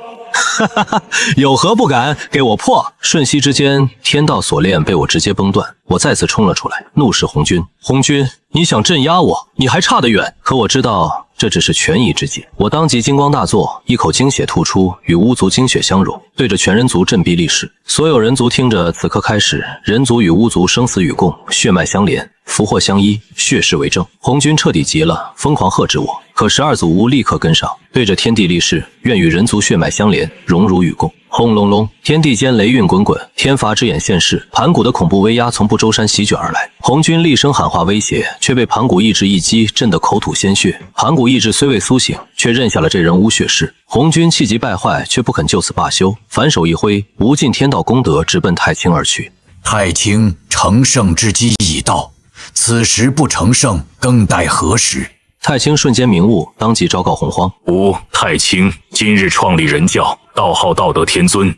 哈哈哈，有何不敢？给我破！瞬息之间，天道锁链被我直接崩断。我再次冲了出来，怒视红军：红军，你想镇压我，你还差得远。可我知道这只是权宜之计。我当即金光大作，一口精血吐出，与巫族精血相融，对着全人族振臂立誓。所有人族听着，此刻开始，人族与巫族生死与共，血脉相连，福祸相依，血誓为证。红军彻底急了，疯狂喝止我。可12祖屋立刻跟上，对着天地立誓，愿与人族血脉相连，荣辱与共。轰隆隆，天地间雷运滚滚，天罚之眼现世，盘古的恐怖威压从不周山席卷而来。红军厉声喊话威胁，却被盘古意志一击，震得口吐鲜血。盘古意志虽未苏醒，却认下了这人巫血誓。红军气急败坏，却不肯就此罢休，反手一挥，无尽天道功德直奔太清而去。太清成圣之机已到，此时不成圣，更待何时？太清瞬间明悟，当即昭告洪荒：吾太清今日创立人教，道号道德天尊，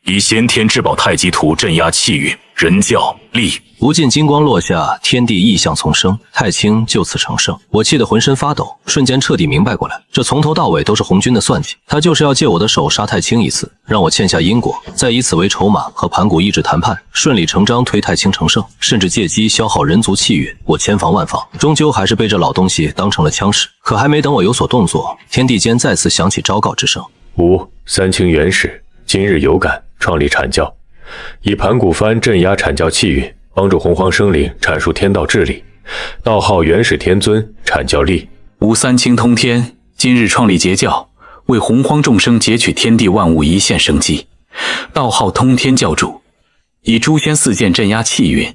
以先天至宝太极图镇压气运，人教立。无尽金光落下，天地异象丛生，太清就此成圣。我气得浑身发抖，瞬间彻底明白过来，这从头到尾都是红军的算计，他就是要借我的手杀太清一次，让我欠下因果，再以此为筹码和盘古意志谈判，顺理成章推太清成圣，甚至借机消耗人族气运。我千防万防，终究还是被这老东西当成了枪使。可还没等我有所动作，天地间再次响起昭告之声：吾三清元始，今日有感创立阐教，以盘古幡镇压阐教气运，帮助洪荒生灵阐述天道治理，道号元始天尊，阐教立。吾三清通天，今日创立截教，为洪荒众生截取天地万物一线生机，道号通天教主，以诛仙四剑镇压气运，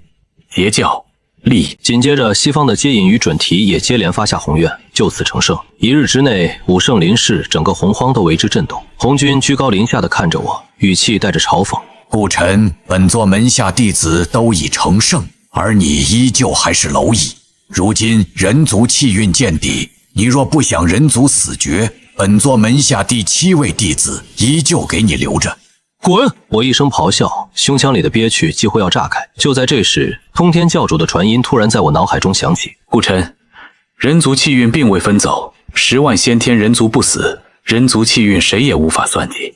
截教立。紧接着，西方的接引与准提也接连发下宏愿，就此成圣。一日之内，武圣临世，整个洪荒都为之震动。红军居高临下的看着我，语气带着嘲讽：顾晨，本座门下弟子都已成圣，而你依旧还是蝼蚁。如今人族气运见底，你若不想人族死绝，本座门下第7位弟子依旧给你留着。滚！我一声咆哮，胸腔里的憋屈几乎要炸开。就在这时，通天教主的传音突然在我脑海中响起：顾晨，人族气运并未分走，10万先天人族不死，人族气运谁也无法算计。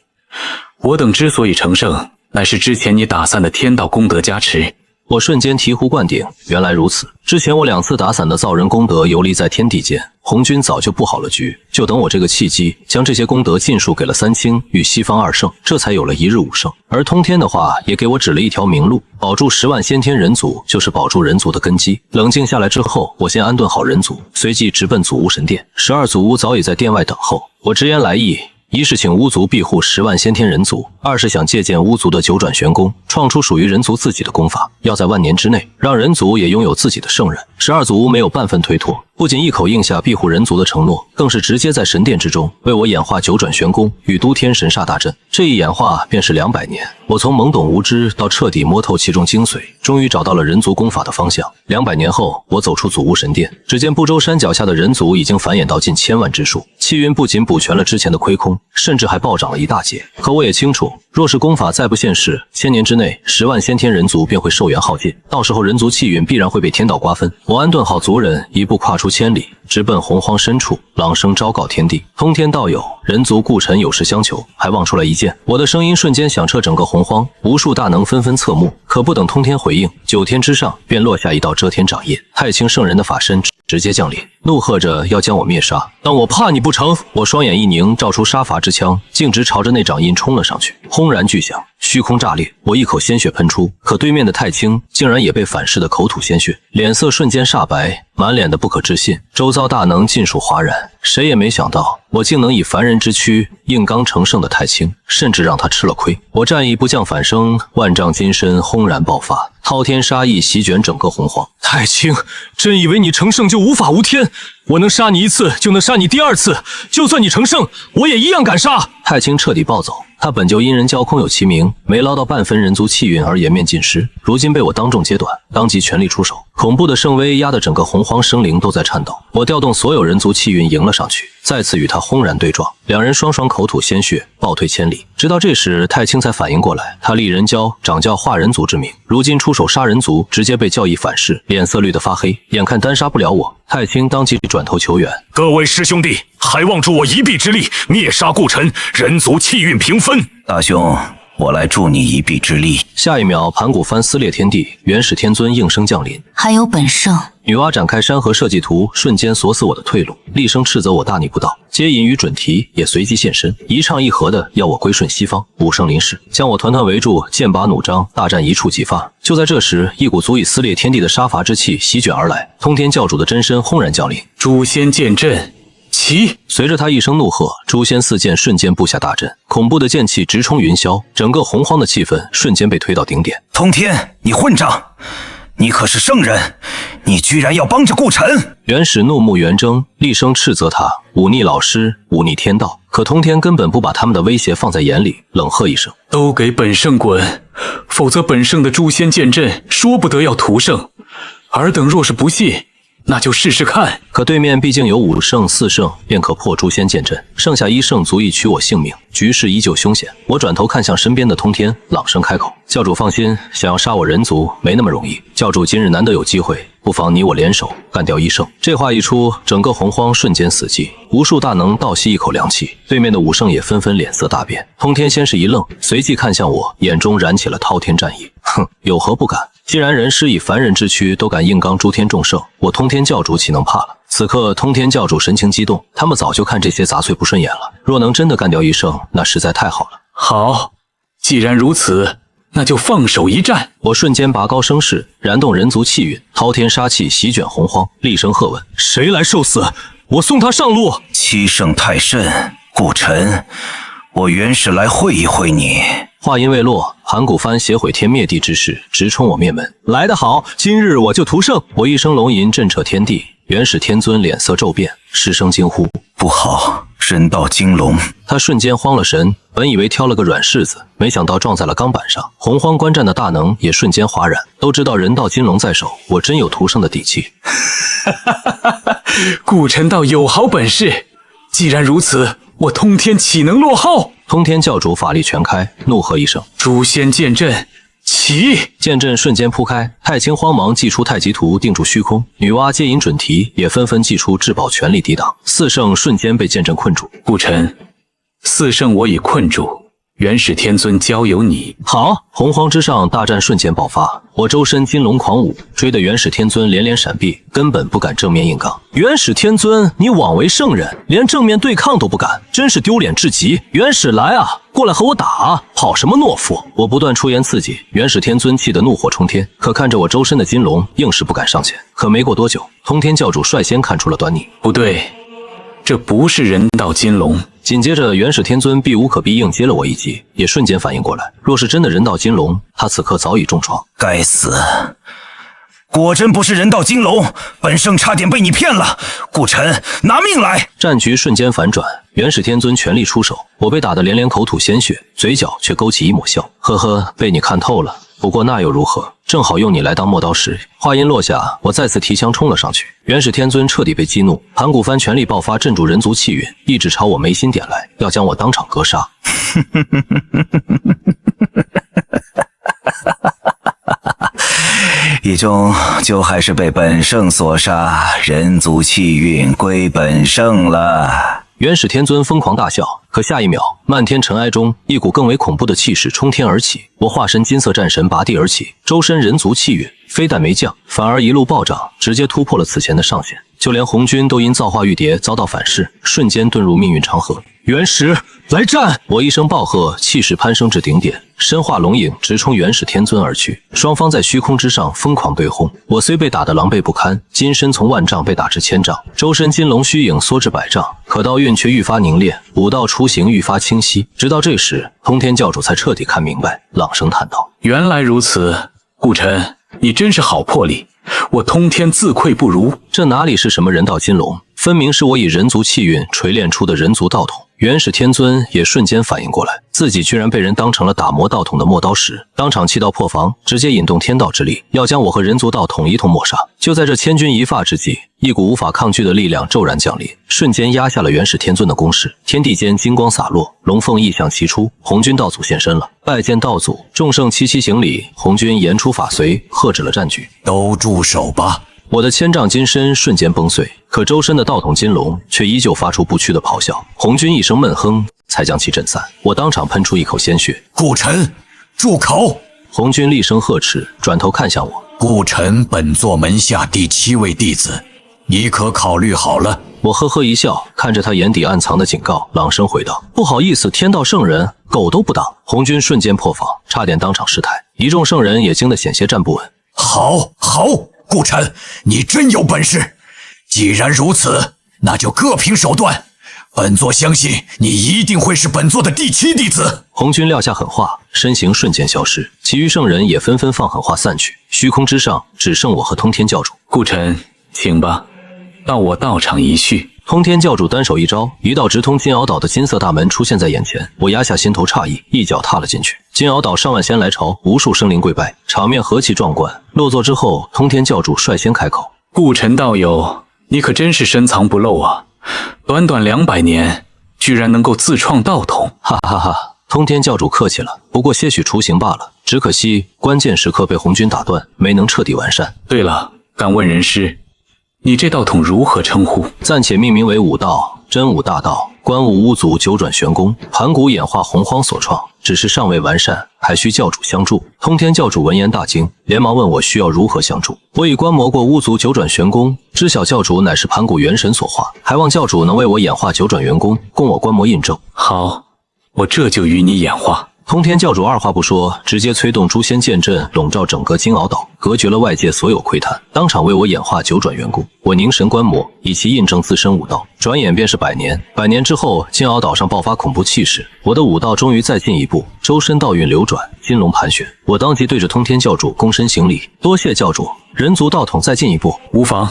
我等之所以成圣，乃是之前你打散的天道功德加持。我瞬间醍醐灌顶，原来如此。之前我2次打散的造人功德游离在天地间，红军早就布好了局，就等我这个契机，将这些功德尽数给了三清与西方2圣，这才有了一日5圣。而通天的话也给我指了一条明路，保住10万先天人族，就是保住人族的根基。冷静下来之后，我先安顿好人族，随即直奔祖屋神殿。12祖屋早已在殿外等候。我直言来意，一是请巫族庇护10万先天人族，二是想借鉴巫族的九转玄功，创出属于人族自己的功法，要在万年之内让人族也拥有自己的圣人。12族没有半分推脱，不仅一口应下庇护人族的承诺，更是直接在神殿之中为我演化九转玄功，与都天神煞大阵。这一演化便是200年。我从懵懂无知到彻底摸透其中精髓，终于找到了人族功法的方向。200年后，我走出祖屋神殿，只见不周山脚下的人族已经繁衍到近1000万之数。气运不仅补全了之前的亏空，甚至还暴涨了一大截。可我也清楚，若是功法再不现世，1000年之内10万先天人族便会寿元耗尽，到时候人族气运必然会被天道瓜分。我安顿好族人，一步跨出千里，直奔洪荒深处，朗声昭告天地。通天道友，人族故臣有事相求，还望出来一见。我的声音瞬间响彻整个洪荒，无数大能纷纷侧目。可不等通天回应，9天之上便落下一道遮天掌印，太清圣人的法身直接降临，怒喝着要将我灭杀。但我怕你不成，我双眼一凝，照出杀伐之枪，径直朝着那掌印冲了上去。轰然巨响，虚空炸裂，我一口鲜血喷出。可对面的太清竟然也被反噬的口吐鲜血，脸色瞬间煞白，满脸的不可置信。周遭大能尽数哗然，谁也没想到我竟能以凡人之躯硬刚成圣的太清，甚至让他吃了亏。我战意不降反升，万丈金身轰然爆发，滔天杀意席卷整个洪荒。太清，真以为你成圣就无法无天？我能杀你一次，就能杀你第2次，就算你成圣，我也一样敢杀。太清彻底暴走，他本就阴人教空有其名，没捞到半分人族气运而颜面尽失，如今被我当众截短，当即全力出手，恐怖的圣威压得整个洪荒生灵都在颤抖。我调动所有人族气运迎了上去，再次与他轰然对撞，两人双双口吐鲜血，暴退千里。直到这时，太清才反应过来，他立人教掌教化人族之名，如今出手杀人族，直接被教义反噬，脸色绿得发黑，眼看单杀不了我，太清当即转头求援。各位师兄弟，还望助我一臂之力，灭杀故臣，人族气运平分。大兄，我来助你一臂之力。下一秒，盘古幡撕裂天地，元始天尊应声降临。还有本圣。女娲展开山河设计图，瞬间锁死我的退路，厉声斥责我大逆不道。接引与准提也随即现身，一唱一和的要我归顺西方。武圣临世，将我团团围住，剑拔弩张，大战一触即发。就在这时，一股足以撕裂天地的杀伐之气席卷而来，通天教主的真身轰然降临。诛仙剑阵起！随着他一声怒喝，诛仙4剑瞬间布下大阵，恐怖的剑气直冲云霄，整个洪荒的气氛瞬间被推到顶点。通天，你混账！你可是圣人，你居然要帮着顾臣！元始怒目圆睁，厉声斥责他忤逆老师，忤逆天道。可通天根本不把他们的威胁放在眼里，冷喝一声：“都给本圣滚！否则本圣的诛仙剑阵说不得要屠圣。尔等若是不信，那就试试看。”可对面毕竟有5圣4圣便可破诛仙剑阵，剩下1圣足以取我性命，局势依旧凶险。我转头看向身边的通天，朗声开口：“教主放心，想要杀我人族没那么容易。教主今日难得有机会，不妨你我联手干掉1圣。”这话一出，整个洪荒瞬间死寂，无数大能倒吸一口凉气。对面的5圣也纷纷脸色大变。通天先是一愣，随即看向我，眼中燃起了滔天战意。哼，有何不敢？既然人师以凡人之躯都敢硬刚诸天众圣，我通天教主岂能怕了？此刻通天教主神情激动，他们早就看这些杂碎不顺眼了，若能真的干掉1圣，那实在太好了。好，既然如此，那就放手一战。我瞬间拔高声势，燃动人族气运，滔天杀气席卷洪荒，厉声喝问：“谁来受死？我送他上路！” 7圣太甚，顾臣，我原是来会一会你。话音未落，盘古幡携毁天灭地之势直冲我面门。来得好，今日我就屠圣！我一声龙吟震彻天地，元始天尊脸色骤变，失声惊呼：“不好，人道金龙！”他瞬间慌了神，本以为挑了个软柿子，没想到撞在了钢板上。洪荒观战的大能也瞬间哗然，都知道人道金龙在手，我真有屠圣的底气。顾臣道有好本事，既然如此，我通天岂能落后？通天教主法力全开，怒喝一声：“诛仙剑阵起！”剑阵瞬间铺开，太清慌忙祭出太极图定住虚空，女娲接引准提也纷纷祭出至宝全力抵挡，4圣瞬间被剑阵困住。顾臣，4圣我已困住，元始天尊交由你。好！洪荒之上，大战瞬间爆发，我周身金龙狂舞，追得元始天尊连连闪避，根本不敢正面硬刚。元始天尊，你枉为圣人，连正面对抗都不敢，真是丢脸至极！元始来啊，过来和我打啊！跑什么懦夫！我不断出言刺激，元始天尊气得怒火冲天，可看着我周身的金龙，硬是不敢上前。可没过多久，通天教主率先看出了端倪。不对，这不是人道金龙，紧接着元始天尊避无可避硬接了我一击，也瞬间反应过来，若是真的人道金龙，他此刻早已重创。该死！果真不是人道金龙，本圣差点被你骗了。顾晨，拿命来！战局瞬间反转，元始天尊全力出手，我被打得连连口吐鲜血，嘴角却勾起一抹笑，呵呵，被你看透了。不过那又如何？正好用你来当磨刀石。话音落下，我再次提枪冲了上去。元始天尊彻底被激怒，盘古幡全力爆发，镇住人族气运，一直朝我眉心点来，要将我当场格杀。一终究还是被本圣所杀，人族气运归本圣了。元始天尊疯狂大笑，可下一秒，漫天尘埃中，一股更为恐怖的气势冲天而起。我化身金色战神拔地而起，周身人族气运非但没降，反而一路暴涨，直接突破了此前的上限。就连红军都因造化玉蝶遭到反噬，瞬间遁入命运长河。元始，来战！我一声暴喝，气势攀升至顶点，身化龙影直冲元始天尊而去。双方在虚空之上疯狂对轰，我虽被打得狼狈不堪，金身从万丈被打至千丈，周身金龙虚影缩至百丈，可道运却愈发凝练，武道雏形愈发清晰。直到这时，通天教主才彻底看明白，朗声叹道：“原来如此，顾晨，你真是好魄力，我通天自愧不如。”这哪里是什么人道金龙，分明是我以人族气运锤炼出的人族道统。元始天尊也瞬间反应过来，自己居然被人当成了打磨道统的磨刀石，当场气到破防，直接引动天道之力，要将我和人族道统一同抹杀。就在这千钧一发之际，一股无法抗拒的力量骤然降临，瞬间压下了元始天尊的攻势。天地间金光洒落，龙凤异象齐出，红军道祖现身了。拜见道祖，众圣齐齐行礼。红军言出法随，喝止了战局。都住手吧！我的千丈金身瞬间崩碎，可周身的道统金龙却依旧发出不屈的咆哮。红军一声闷哼，才将其震散。我当场喷出一口鲜血。顾晨，住口！红军厉声呵斥，转头看向我。顾晨本座门下第7位弟子，你可考虑好了？我呵呵一笑，看着他眼底暗藏的警告，朗声回道：“不好意思，天道圣人，狗都不当。”红军瞬间破防，差点当场失态，一众圣人也惊得险些站不稳。好，顾晨，你真有本事！既然如此，那就各凭手段。本座相信你一定会是本座的第7弟子。红军撂下狠话，身形瞬间消失，其余圣人也纷纷放狠话散去。虚空之上，只剩我和通天教主。顾晨，请吧，到我道场一叙。通天教主单手一招，一道直通金鳌岛的金色大门出现在眼前。我压下心头诧异，一脚踏了进去。金鳌岛上万仙来朝，无数生灵跪拜，场面何其壮观。落座之后，通天教主率先开口：“顾晨道友，你可真是深藏不露啊！短短200年，居然能够自创道统，哈哈哈！通天教主客气了，不过些许雏形罢了。只可惜关键时刻被红军打断，没能彻底完善。对了，敢问人师，你这道统如何称呼？暂且命名为武道，真武大道，观武巫族九转玄功，盘古演化洪荒所创，只是尚未完善，还需教主相助。通天教主闻言大惊，连忙问我需要如何相助。我已观摩过巫族九转玄功，知晓教主乃是盘古元神所化，还望教主能为我演化九转元功，供我观摩印证。好，我这就与你演化。通天教主二话不说，直接催动诛仙剑阵笼罩整个金鳌岛，隔绝了外界所有窥探，当场为我演化九转元功。我凝神观摩，以其印证自身武道。转眼便是100年，100年之后，金鳌岛上爆发恐怖气势，我的武道终于再进一步，周身道运流转，金龙盘旋。我当即对着通天教主躬身行礼，多谢教主，人族道统再进一步。无妨，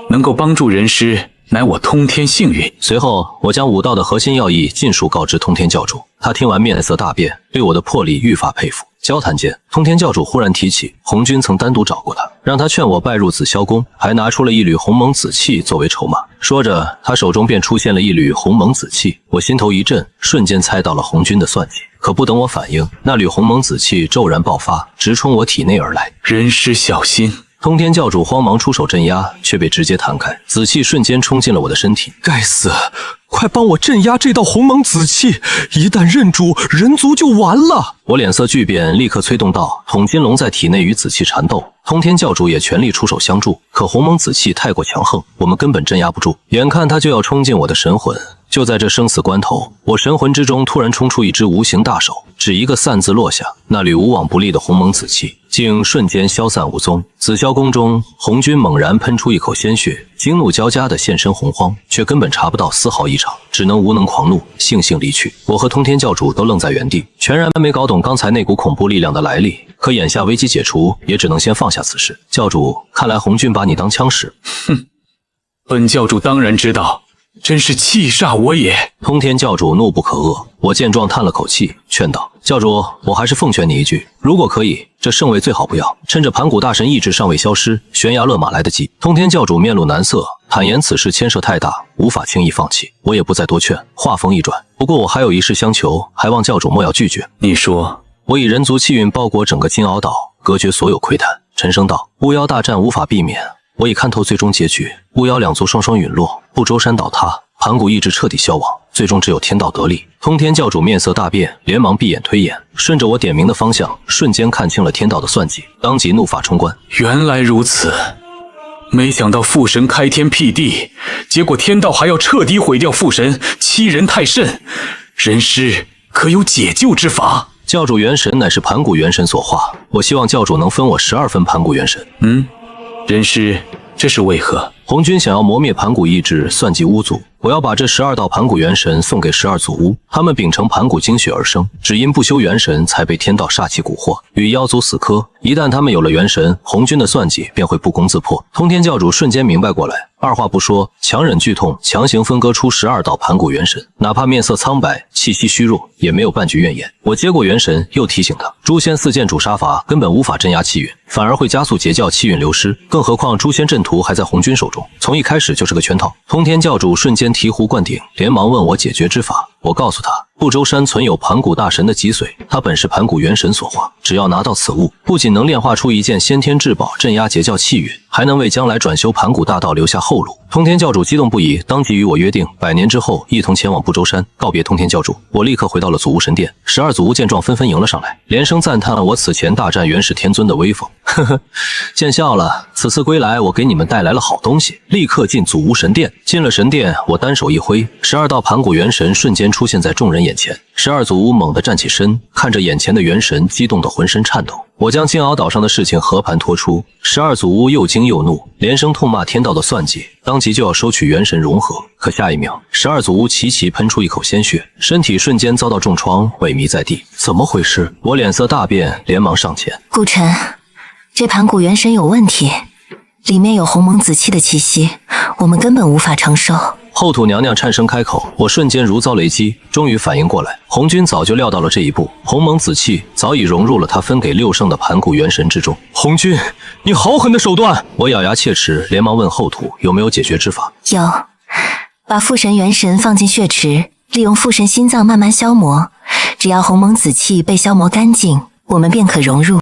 能够帮助人师，乃我通天幸运。随后，我将武道的核心要义尽数告知通天教主。他听完面色大变，对我的魄力愈发佩服。交谈间，通天教主忽然提起红军曾单独找过他，让他劝我拜入紫霄宫，还拿出了一缕鸿蒙紫气作为筹码。说着，他手中便出现了一缕鸿蒙紫气。我心头一震，瞬间猜到了红军的算计。可不等我反应，那缕鸿蒙紫气骤然爆发，直冲我体内而来。人师小心！通天教主慌忙出手镇压，却被直接弹开，紫气瞬间冲进了我的身体。该死！快帮我镇压这道鸿蒙紫气，一旦认主，人族就完了。我脸色巨变，立刻催动道统金龙在体内与紫气缠斗。通天教主也全力出手相助，可鸿蒙紫气太过强横，我们根本镇压不住。眼看他就要冲进我的神魂，就在这生死关头，我神魂之中突然冲出一只无形大手，只一个散字落下，那缕无往不利的鸿蒙紫气竟瞬间消散无踪。紫霄宫中，红军猛然喷出一口鲜血，惊怒交加的现身洪荒，却根本查不到丝毫异常，只能无能狂怒，悻悻离去。我和通天教主都愣在原地，全然没搞懂刚才那股恐怖力量的来历。可眼下危机解除，也只能先放下此事。教主，看来红军把你当枪使。哼，本教主当然知道，真是气煞我也。通天教主怒不可遏，我见状叹了口气，劝道：教主，我还是奉劝你一句，如果可以，这圣位最好不要，趁着盘古大神意志尚未消失，悬崖勒马来得及。通天教主面露难色，坦言此事牵涉太大，无法轻易放弃。我也不再多劝，话锋一转，不过我还有一事相求，还望教主莫要拒绝。你说。我以人族气运包裹整个金鳌岛，隔绝所有窥探。沉声道：巫妖大战无法避免，我已看透最终结局，巫妖两族双双陨落，不周山倒塌，盘古意志彻底消亡，最终只有天道得利。通天教主面色大变，连忙闭眼推演，顺着我点名的方向，瞬间看清了天道的算计，当即怒发冲冠。原来如此，没想到父神开天辟地，结果天道还要彻底毁掉父神，欺人太甚。人师可有解救之法？教主元神乃是盘古元神所化，我希望教主能分我12分盘古元神。人师，这是为何？红军想要磨灭盘古意志，算计巫族，我要把这12道盘古元神送给12祖巫，他们秉承盘古精血而生，只因不修元神，才被天道煞气蛊惑，与妖族死磕。一旦他们有了元神，红军的算计便会不攻自破。通天教主瞬间明白过来，二话不说，强忍剧痛，强行分割出12道盘古元神，哪怕面色苍白，气息虚弱，也没有半句怨言。我接过元神，又提醒他，诛仙4剑主杀法根本无法镇压气运，反而会加速截教气运流失，更何况诛仙阵图还在红军手中，从一开始就是个圈套。通天教主瞬间醍醐灌顶，连忙问我解决之法。我告诉他，不周山存有盘古大神的脊髓，他本是盘古元神所化，只要拿到此物，不仅能炼化出一件先天至宝镇压截教气运，还能为将来转修盘古大道留下后路。通天教主激动不已，当即与我约定100年之后一同前往不周山告别通天教主。我立刻回到了祖巫神殿，12祖巫见状纷纷迎了上来，连声赞叹了我此前大战元始天尊的威风。呵呵，见笑了，此次归来我给你们带来了好东西。立刻进祖巫神殿。进了神殿，我单手一挥，12道盘古元神瞬间出现在众人眼前。12祖巫猛地站起身，看着眼前的元神，激动得浑身颤抖。我将金鳌岛上的事情和盘托出，12祖巫又惊又怒，连声痛骂天道的算计，当即就要收取元神融合。可下一秒，12祖巫齐齐喷出一口鲜血，身体瞬间遭到重创，萎靡在地。怎么回事？我脸色大变，连忙上前。顾晨，这盘古元神有问题，里面有鸿蒙紫气的气息，我们根本无法承受。后土娘娘颤声开口，我瞬间如遭雷击，终于反应过来，红军早就料到了这一步，鸿蒙紫气早已融入了他分给6圣的盘古元神之中。红军，你好狠的手段！我咬牙切齿，连忙问后土有没有解决之法。有，把父神元神放进血池，利用父神心脏慢慢消磨，只要鸿蒙紫气被消磨干净，我们便可融入。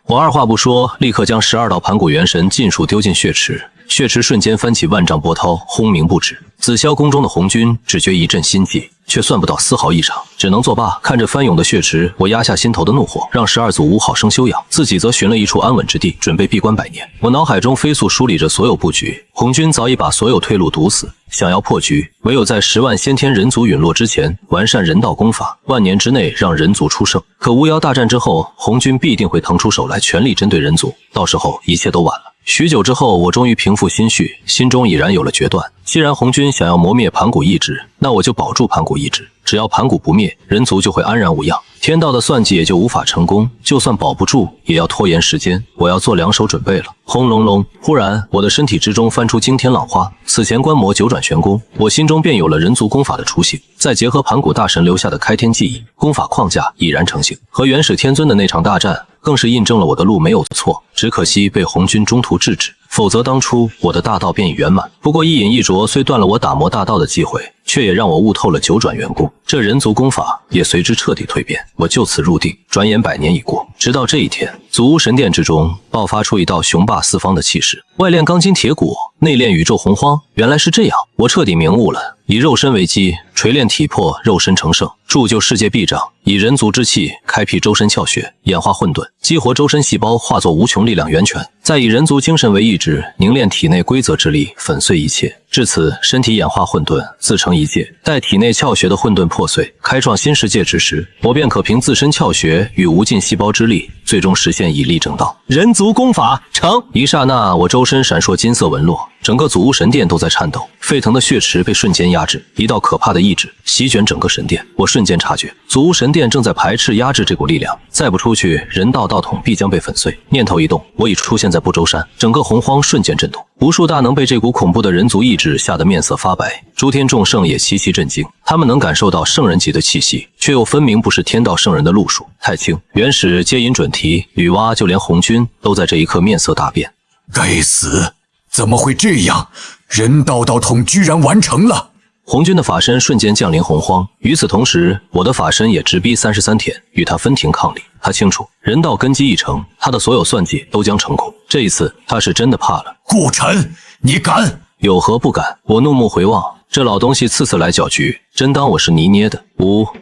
我二话不说，立刻将12道盘古元神尽数丢进血池，血池瞬间翻起万丈波涛，轰鸣不止。紫霄宫中的红军只觉一阵心悸，却算不到丝毫异常，只能作罢。看着翻涌的血池，我压下心头的怒火，让12祖巫好生休养，自己则寻了一处安稳之地，准备闭关100年。我脑海中飞速梳理着所有布局，红军早已把所有退路堵死，想要破局，唯有在10万先天人族陨落之前，完善人道功法，10000年之内让人族出圣。可巫妖大战之后，红军必定会腾出手来，全力针对人族，到时候一切都晚了。许久之后，我终于平复心绪，心中已然有了决断。既然红军想要磨灭盘古意志，那我就保住盘古意志。只要盘古不灭，人族就会安然无恙，天道的算计也就无法成功。就算保不住，也要拖延时间。我要做2手准备了。轰隆隆！忽然，我的身体之中翻出惊天浪花。此前观摩9转玄功，我心中便有了人族功法的雏形。再结合盘古大神留下的开天记忆，功法框架已然成型。和元始天尊的那场大战，更是印证了我的路没有错。只可惜被红军中途制止，否则当初我的大道便已圆满。不过一饮一啄虽断了我打磨大道的机会，却也让我悟透了9转元功，这人族功法也随之彻底蜕变。我就此入定，转眼100年已过，直到这一天，祖巫神殿之中爆发出一道雄霸四方的气势，外炼钢筋铁骨，内炼宇宙洪荒。原来是这样，我彻底明悟了。以肉身为基，锤炼体魄，肉身成圣，铸就世界臂掌；以人族之气，开辟周身窍穴，演化混沌，激活周身细胞，化作无穷力量源泉；再以人族精神为意志，凝练体内规则之力，粉碎一切。至此，身体演化混沌，自成一界。待体内窍穴的混沌破碎，开创新世界之时，我便可凭自身窍穴与无尽细胞之力，最终实现以力正道。人族功法成！一刹那，我周身闪烁金色纹络，整个祖屋神殿都在颤抖，沸腾的血池被瞬间压制，一道可怕的意志席卷整个神殿。我瞬间察觉，祖屋神殿正在排斥压制这股力量，再不出去，人道道统必将被粉碎。念头一动，我已出现在不周山，整个洪荒瞬间震动，无数大能被这股恐怖的人族意志吓得面色发白，诸天众圣也齐齐震惊。他们能感受到圣人级的气息，却又分明不是天道圣人的路数。太清、元始皆饮准提，女娲，就连红军都在这一刻面色大变。该死！怎么会这样？人道道统居然完成了！红军的法身瞬间降临洪荒，与此同时，我的法身也直逼33天，与他分庭抗礼。他清楚，人道根基一成，他的所有算计都将成空。这一次，他是真的怕了。顾晨，你敢？有何不敢？我怒目回望，这老东西次次来搅局，真当我是泥捏的？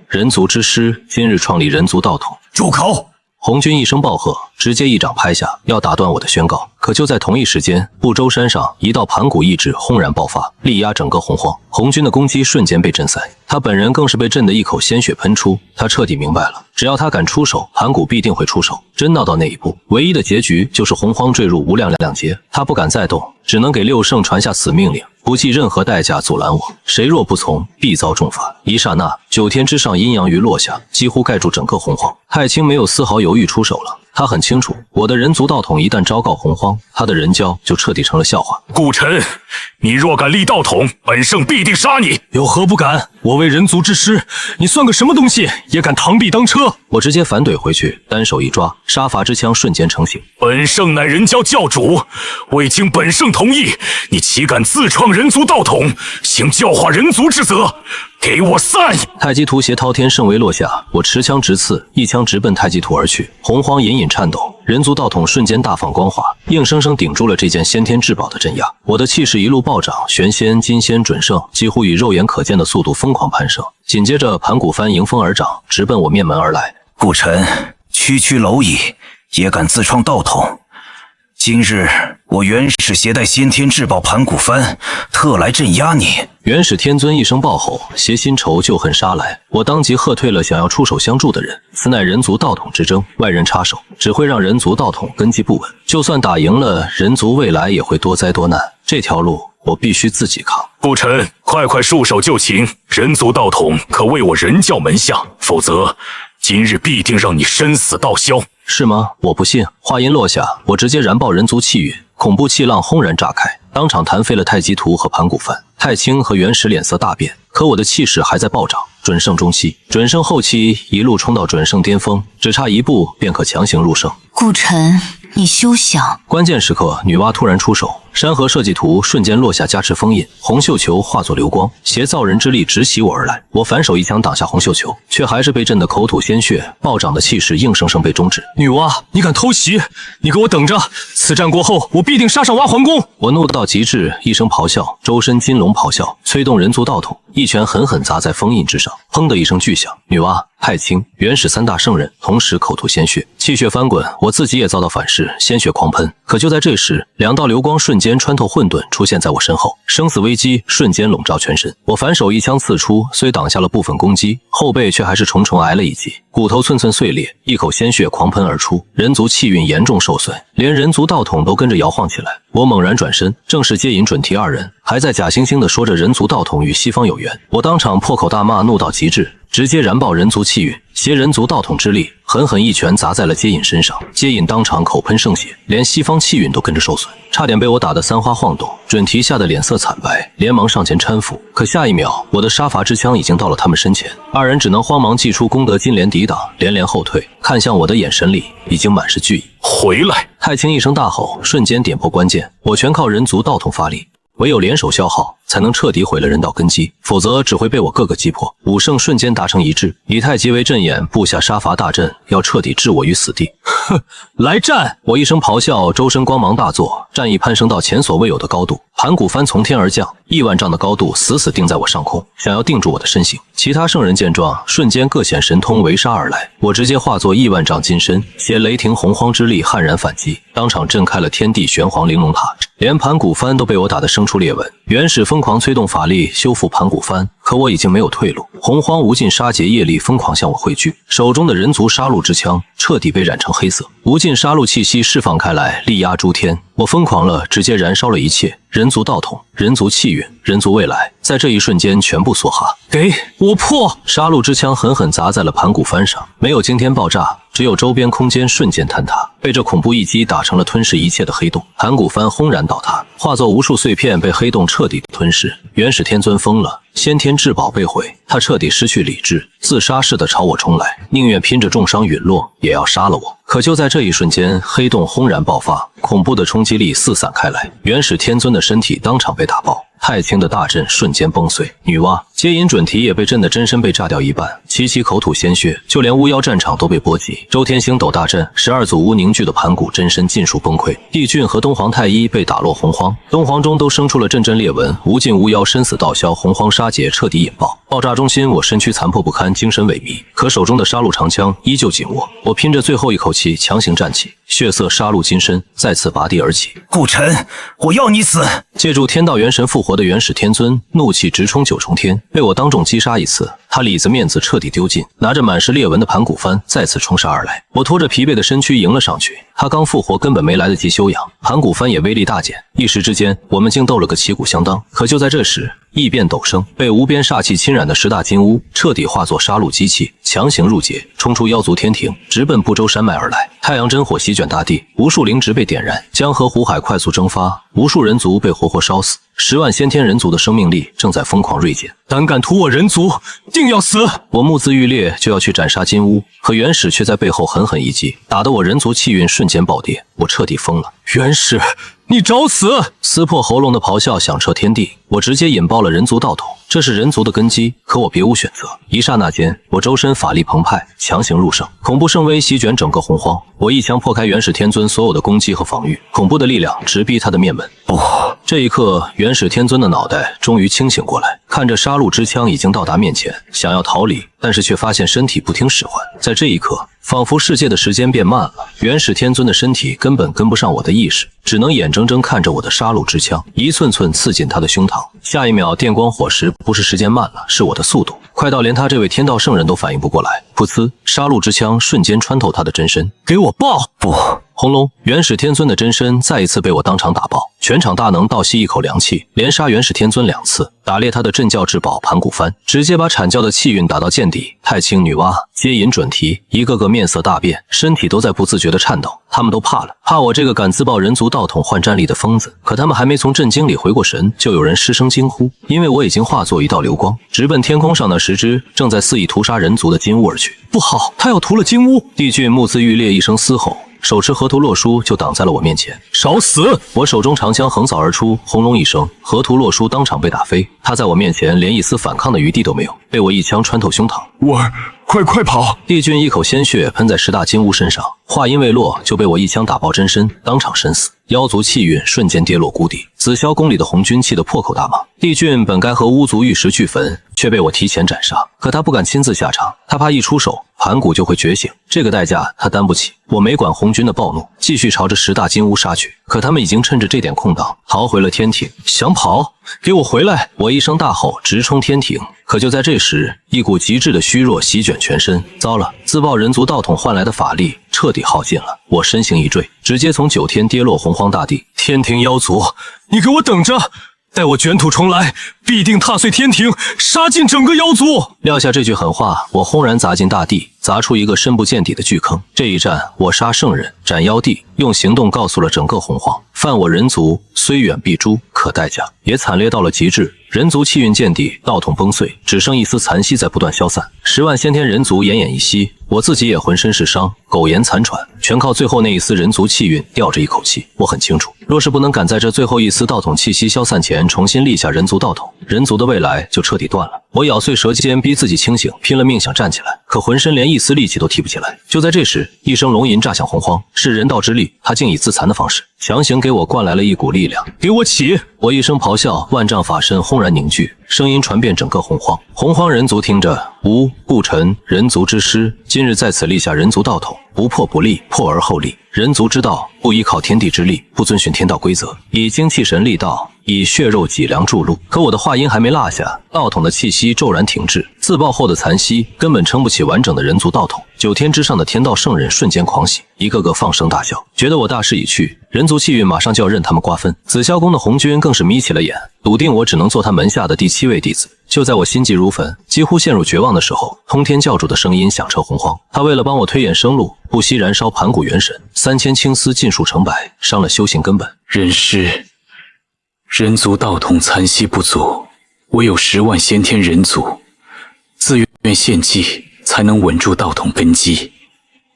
人族之师，今日创立人族道统。住口！红军一声暴喝，直接一掌拍下，要打断我的宣告。可就在同一时间，不周山上一道盘古意志轰然爆发，力压整个洪荒。红军的攻击瞬间被震散，他本人更是被震得一口鲜血喷出。他彻底明白了，只要他敢出手，盘古必定会出手。真闹到那一步，唯一的结局就是洪荒坠入无量两劫。他不敢再动，只能给六圣传下死命令，不计任何代价阻拦我。谁若不从，必遭重罚。一刹那，9天之上阴阳鱼落下，几乎盖住整个洪荒。太清没有丝毫犹豫出手了。他很清楚，我的人族道统一旦昭告洪荒，他的人教就彻底成了笑话。顾晨，你若敢立道统，本圣必定杀你！有何不敢？我为人族之师，你算个什么东西，也敢螳臂当车？我直接反怼回去，单手一抓，杀伐之枪瞬间成型。本圣乃人教教主，未经本圣同意，你岂敢自创人族道统，行教化人族之责？给我散！太极图携滔天圣威落下，我持枪直刺，一枪直奔太极图而去。洪荒隐隐颤抖，人族道统瞬间大放光华，硬生生顶住了这件先天至宝的镇压。我的气势一路暴涨，玄仙、金仙、准圣几乎以肉眼可见的速度疯狂攀升。紧接着盘古幡迎风而长，直奔我面门而来。顾晨，区区蝼蚁也敢自创道统？今日我元始携带先天至宝盘古幡，特来镇压你。元始天尊一声暴吼，携新仇旧恨杀来。我当即喝退了想要出手相助的人。此乃人族道统之争，外人插手只会让人族道统根基不稳，就算打赢了，人族未来也会多灾多难。这条路我必须自己扛。顾晨，快束手就擒！人族道统可为我人教门下，否则今日必定让你身死道消。是吗？我不信。话音落下，我直接燃爆人族气运，恐怖气浪轰然炸开，当场弹飞了太极图和盘古幡。太清和元始脸色大变，可我的气势还在暴涨。准圣中期，准圣后期，一路冲到准圣巅峰，只差一步便可强行入圣。顾晨，你休想！关键时刻，女娲突然出手，山河设计图瞬间落下加持封印，红绣球化作流光，携造人之力直袭我而来。我反手一枪挡下红绣球，却还是被震得口吐鲜血，暴涨的气势硬生生被终止。女娲，你敢偷袭？你给我等着！此战过后，我必定杀上娲皇宫！我怒到极致，一声咆哮，周身金龙咆哮，催动人族道统，一拳狠狠砸在封印之上，砰的一声巨响，女娲、太清、元始3大圣人同时口吐鲜血，气血翻滚，我自己也遭到反噬，鲜血狂喷。可就在这时，2道流光瞬间穿透混沌，出现在我身后，生死危机瞬间笼罩全身。我反手一枪刺出，虽挡下了部分攻击，后背却还是重重挨了一击，骨头寸寸碎裂，一口鲜血狂喷而出，人族气运严重受损，连人族道统都跟着摇晃起来。我猛然转身，正是接引准提2人，还在假惺惺地说着人族道统与西方有缘。我当场破口大骂，怒到极致，直接燃爆人族气运，携人族道统之力，狠狠一拳砸在了接引身上。接引当场口喷圣血，连西方气运都跟着受损，差点被我打得三花晃动。准提吓得脸色惨白，连忙上前搀扶。可下一秒，我的杀伐之枪已经到了他们身前，2人只能慌忙祭出功德金莲抵挡，连连后退，看向我的眼神里已经满是惧意。回来！太清一声大吼，瞬间点破关键，我全靠人族道统发力。唯有联手消耗，才能彻底毁了人道根基，否则只会被我各个击破。5圣瞬间达成一致，以太极为阵眼，布下杀伐大阵，要彻底置我于死地。哼，来战！我一声咆哮，周身光芒大作，战意攀升到前所未有的高度。盘古幡从天而降，1万丈的高度死死定在我上空，想要定住我的身形。其他圣人见状，瞬间各显神通围杀而来。我直接化作亿万丈金身，携雷霆洪荒之力悍然反击，当场震开了天地玄黄玲珑塔，连盘古幡都被我打得生出裂纹。原始封疯狂催动法力修复盘古幡，可我已经没有退路。洪荒无尽杀劫业力疯狂向我汇聚，手中的人族杀戮之枪彻底被染成黑色，无尽杀戮气息释放开来，力压诸天。我疯狂了，直接燃烧了一切，人族道统、人族气运、人族未来，在这一瞬间全部梭哈。给我破！杀戮之枪狠狠砸在了盘古幡上，没有惊天爆炸，只有周边空间瞬间坍塌，被这恐怖一击打成了吞噬一切的黑洞。盘古幡轰然倒塌，化作无数碎片被黑洞彻底吞噬。元始天尊疯了，先天至宝被毁，他彻底失去理智，自杀似的朝我冲来，宁愿拼着重伤陨落，也要杀了我。可就在这一瞬间，黑洞轰然爆发，恐怖的冲击力四散开来，元始天尊的身体当场被打爆。太清的大阵瞬间崩碎，女娲接引准提也被震得真身被炸掉一半，齐齐口吐鲜血，就连巫妖战场都被波及。周天星斗大阵，12组巫凝聚的盘古真身尽数崩溃，帝俊和东皇太一被打落洪荒，东皇中都生出了阵阵裂纹，无尽巫妖生死道消，洪荒杀劫彻底引爆。爆炸中心，我身躯残破不堪，精神萎靡，可手中的杀戮长枪依旧紧握，我拼着最后一口气强行站起，血色杀戮金身再次拔地而起。顾晨，我要你死！借助天道元神复活的元始天尊怒气直冲9重天，被我当众击杀一次，他里子面子彻底丢尽，拿着满是裂纹的盘古幡再次冲杀而来。我拖着疲惫的身躯迎了上去，他刚复活根本没来得及休养，盘古幡也威力大减，一时之间我们竟斗了个旗鼓相当。可就在这时，异变陡生，被无边煞气侵染的10大金乌彻底化作杀戮机器，强行入劫，冲出妖族天庭，直奔不周山脉而来。太阳真火席卷大地，无数灵植被点燃，江河湖海快速蒸发，无数人族被活活烧死。10万先天人族的生命力正在疯狂锐减，胆敢屠我人族，定要死！我目眦欲裂，就要去斩杀金乌，可元始却在背后狠狠一击，打得我人族气运瞬间暴跌，我彻底疯了。元始，你找死！撕破喉咙的咆哮响彻天地，我直接引爆了人族道统，这是人族的根基，可我别无选择。一刹那间，我周身法力澎湃，强行入圣，恐怖圣威席卷整个洪荒，我一枪破开元始天尊所有的攻击和防御，恐怖的力量直逼他的面门。不，这一刻，元始天尊的脑袋终于清醒过来，看着杀戮之枪已经到达面前，想要逃离，但是却发现身体不听使唤。在这一刻，仿佛世界的时间变慢了，元始天尊的身体根本跟不上我的意识，只能眼睁睁看着我的杀戮之枪一寸寸刺进他的胸膛。下一秒，电光火石，不是时间慢了，是我的速度快到连他这位天道圣人都反应不过来。噗呲，杀戮之枪瞬间穿透他的真身，给我爆！不！轰隆！元始天尊的真身再一次被我当场打爆，全场大能倒吸一口凉气，连杀元始天尊2次，打裂他的镇教至宝盘古幡，直接把阐教的气运打到见底。太清、女娲接引准提，一个个面色大变，身体都在不自觉的颤抖，他们都怕了，怕我这个敢自爆人族道统换战力的疯子。可他们还没从震惊里回过神，就有人失声惊呼，因为我已经化作一道流光，直奔天空上那10只正在肆意屠杀人族的金乌而去。不好，他要屠了金乌！帝俊目眦欲裂，一声嘶吼，手持河图洛书就挡在了我面前。少死！我手中长枪横扫而出，轰隆一声，河图洛书当场被打飞。他在我面前连一丝反抗的余地都没有，被我一枪穿透胸膛。我儿，快跑！帝俊一口鲜血喷在10大金乌身上，话音未落就被我一枪打爆真身，当场身死。妖族气运瞬间跌落谷底，紫霄宫里的红军气得破口大骂。帝俊本该和巫族玉石俱焚，却被我提前斩杀，可他不敢亲自下场，他怕一出手盘古就会觉醒，这个代价他担不起。我没管红军的暴怒，继续朝着10大金乌杀去，可他们已经趁着这点空档逃回了天庭。想跑？给我回来！我一声大吼，直冲天庭。可就在这时，一股极致的虚弱席卷全身。糟了，自爆人族道统换来的法力彻底耗尽了，我身形一坠，直接从9天跌落洪荒大地。天庭妖族，你给我等着！待我卷土重来，必定踏碎天庭，杀尽整个妖族！撂下这句狠话，我轰然砸进大地，砸出一个深不见底的巨坑。这一战，我杀圣人，斩妖帝，用行动告诉了整个洪荒，犯我人族虽远必诛，可代价也惨烈到了极致。人族气运见底，道统崩碎，只剩一丝残息在不断消散。10万先天人族奄奄一息，我自己也浑身是伤，苟延残喘，全靠最后那一丝人族气运吊着一口气。我很清楚，若是不能赶在这最后一丝道统气息消散前重新立下人族道统，人族的未来就彻底断了。我咬碎舌尖，逼自己清醒，拼了命想站起来，可浑身连一丝力气都提不起来。就在这时，一声龙吟炸响洪荒，是人道之力，他竟以自残的方式强行给我灌来了一股力量。给我起！我一声咆哮，万丈法身轰然凝聚，声音传遍整个洪荒。洪荒人族听着，吾顾晨，人族之师，今日在此立下人族道统，不破不立，破而后立。人族之道，不依靠天地之力，不遵循天道规则，以精气神立道，以血肉脊梁筑路。可我的话音还没落下，道统的气息骤然停滞，自爆后的残息根本撑不起完整的人族道统。9天之上的天道圣人瞬间狂喜，一个个放声大笑，觉得我大势已去，人族气运马上就要任他们瓜分。紫霄宫的红军更是眯起了眼，笃定我只能做他门下的第7位弟子。就在我心急如焚，几乎陷入绝望的时候，通天教主的声音响彻洪荒。他为了帮我推演生路，不惜燃烧盘古元神，3000青丝尽数成白，伤了修行根本。人师，人族道统残息不足，唯有10万先天人族自愿献祭，才能稳住道统根基，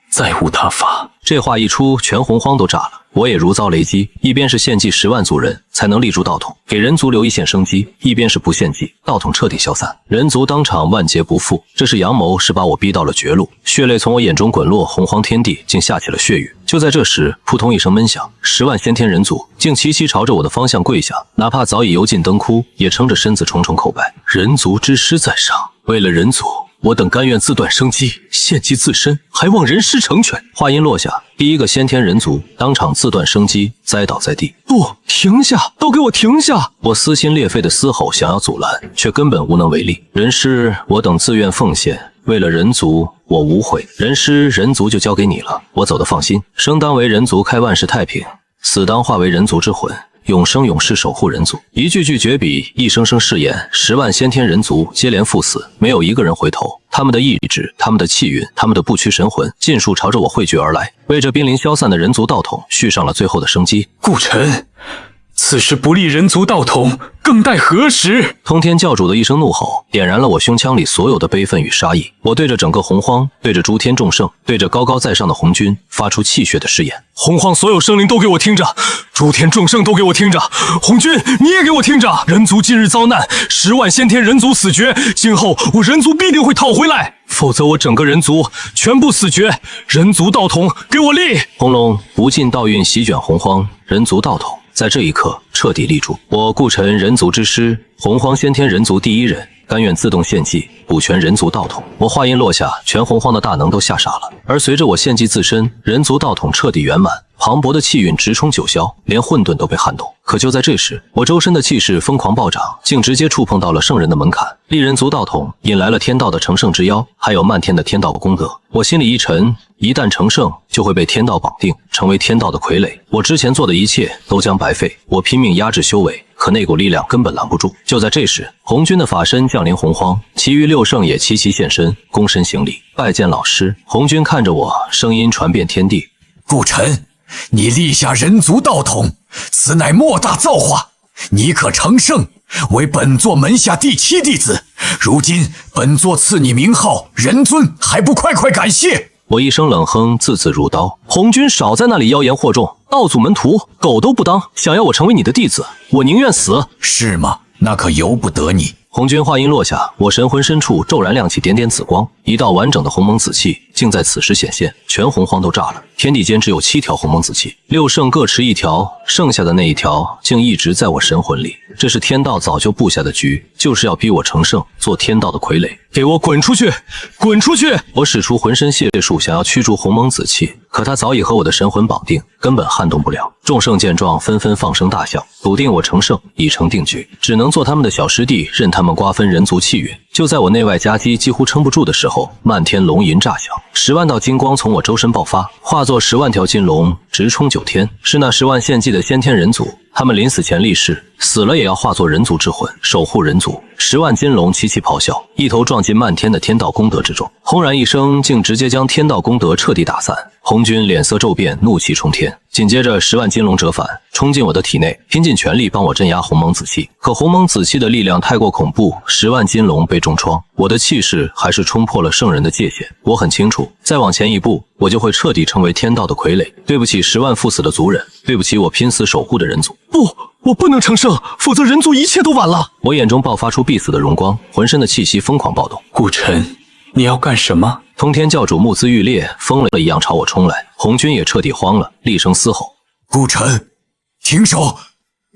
再无他法。这话一出，全洪荒都炸了。我也如遭雷击，一边是献祭10万族人才能立住道统，给人族留一线生机，一边是不献祭，道统彻底消散，人族当场万劫不复。这是阳谋，是把我逼到了绝路。血泪从我眼中滚落，洪荒天地竟下起了血雨。就在这时，扑通一声闷响，10万先天人族竟齐齐朝着我的方向跪下，哪怕早已油尽灯枯，也撑着身子重重叩拜。人族之师在上，为了人族，我等甘愿自断生机，献祭自身，还望人师成全。话音落下，第一个先天人族当场自断生机，栽倒在地。不，停下！都给我停下！我撕心裂肺的嘶吼，想要阻拦，却根本无能为力。人师，我等自愿奉献，为了人族，我无悔。人师，人族就交给你了，我走得放心。生当为人族开万世太平，死当化为人族之魂，永生永世守护人族。一句句绝笔，一声声誓言，10万先天人族接连赴死，没有一个人回头。他们的意志，他们的气运，他们的不屈神魂，尽数朝着我汇聚而来，为这濒临消散的人族道统续上了最后的生机。顾晨，此时不立人族道统，更待何时？通天教主的一声怒吼，点燃了我胸腔里所有的悲愤与杀意。我对着整个洪荒，对着诸天众圣，对着高高在上的红军，发出气血的誓言。洪荒所有生灵都给我听着，诸天众圣都给我听着，红军你也给我听着！人族今日遭难，10万先天人族死绝，今后我人族必定会讨回来，否则我整个人族全部死绝。人族道统给我立！轰隆，无尽道运席卷洪荒，人族道统在这一刻彻底立住。我顾晨，人族之师，洪荒先天人族第一人，甘愿自动献祭，补全人族道统。我话音落下，全洪荒的大能都吓傻了。而随着我献祭自身，人族道统彻底圆满，磅礴的气运直冲九霄，连混沌都被撼动。可就在这时，我周身的气势疯狂暴涨，竟直接触碰到了圣人的门槛。立人族道统引来了天道的成圣之妖，还有漫天的天道功德。我心里一沉，一旦成圣，就会被天道绑定，成为天道的傀儡。我之前做的一切都将白费。我拼命压制修为，可那股力量根本拦不住。就在这时，红军的法身降临洪荒，其余6圣也齐齐现身，躬身行礼，拜见老师。红军看着我，声音传遍天地：顾晨，你立下人族道统，此乃莫大造化，你可成圣，为本座门下第7弟子。如今本座赐你名号人尊，还不快快感谢！我一声冷哼，字字如刀。红军少在那里妖言惑众，道祖门徒狗都不当，想要我成为你的弟子，我宁愿死。是吗？那可由不得你。红军话音落下，我神魂深处骤然亮起点点紫光，一道完整的鸿蒙紫气竟在此时显现，全洪荒都炸了。天地间只有7条鸿蒙紫气，6圣各持1条，剩下的那1条竟一直在我神魂里。这是天道早就布下的局，就是要逼我成圣，做天道的傀儡。给我滚出去！滚出去！我使出浑身解数，想要驱逐鸿蒙紫气，可它早已和我的神魂绑定，根本撼动不了。众圣见状，纷纷放声大笑，笃定我成圣已成定局，只能做他们的小师弟，任他们瓜分人族气运。就在我内外夹击，几乎撑不住的时候，漫天龙吟炸响，10万道金光从我周身爆发，化作10万条金龙，直冲9天。是那10万献祭的先天人族，他们临死前立誓，死了也要化作人族之魂，守护人族。10万金龙齐齐咆哮，一头撞进漫天的天道功德之中，轰然一声，竟直接将天道功德彻底打散。红军脸色骤变，怒气冲天，紧接着10万金龙折返，冲进我的体内，拼尽全力帮我镇压鸿蒙紫气。可鸿蒙紫气的力量太过恐怖，10万金龙被重创，我的气势还是冲破了圣人的界限。我很清楚，再往前一步，我就会彻底成为天道的傀儡。对不起10万赴死的族人，对不起我拼死守护的人族。不，我不能成圣，否则人族一切都晚了。我眼中爆发出必死的荣光，浑身的气息疯狂暴动。顾晨，你要干什么？通天教主目眦欲裂，疯了一样朝我冲来。红军也彻底慌了，厉声嘶吼：顾晨，停手！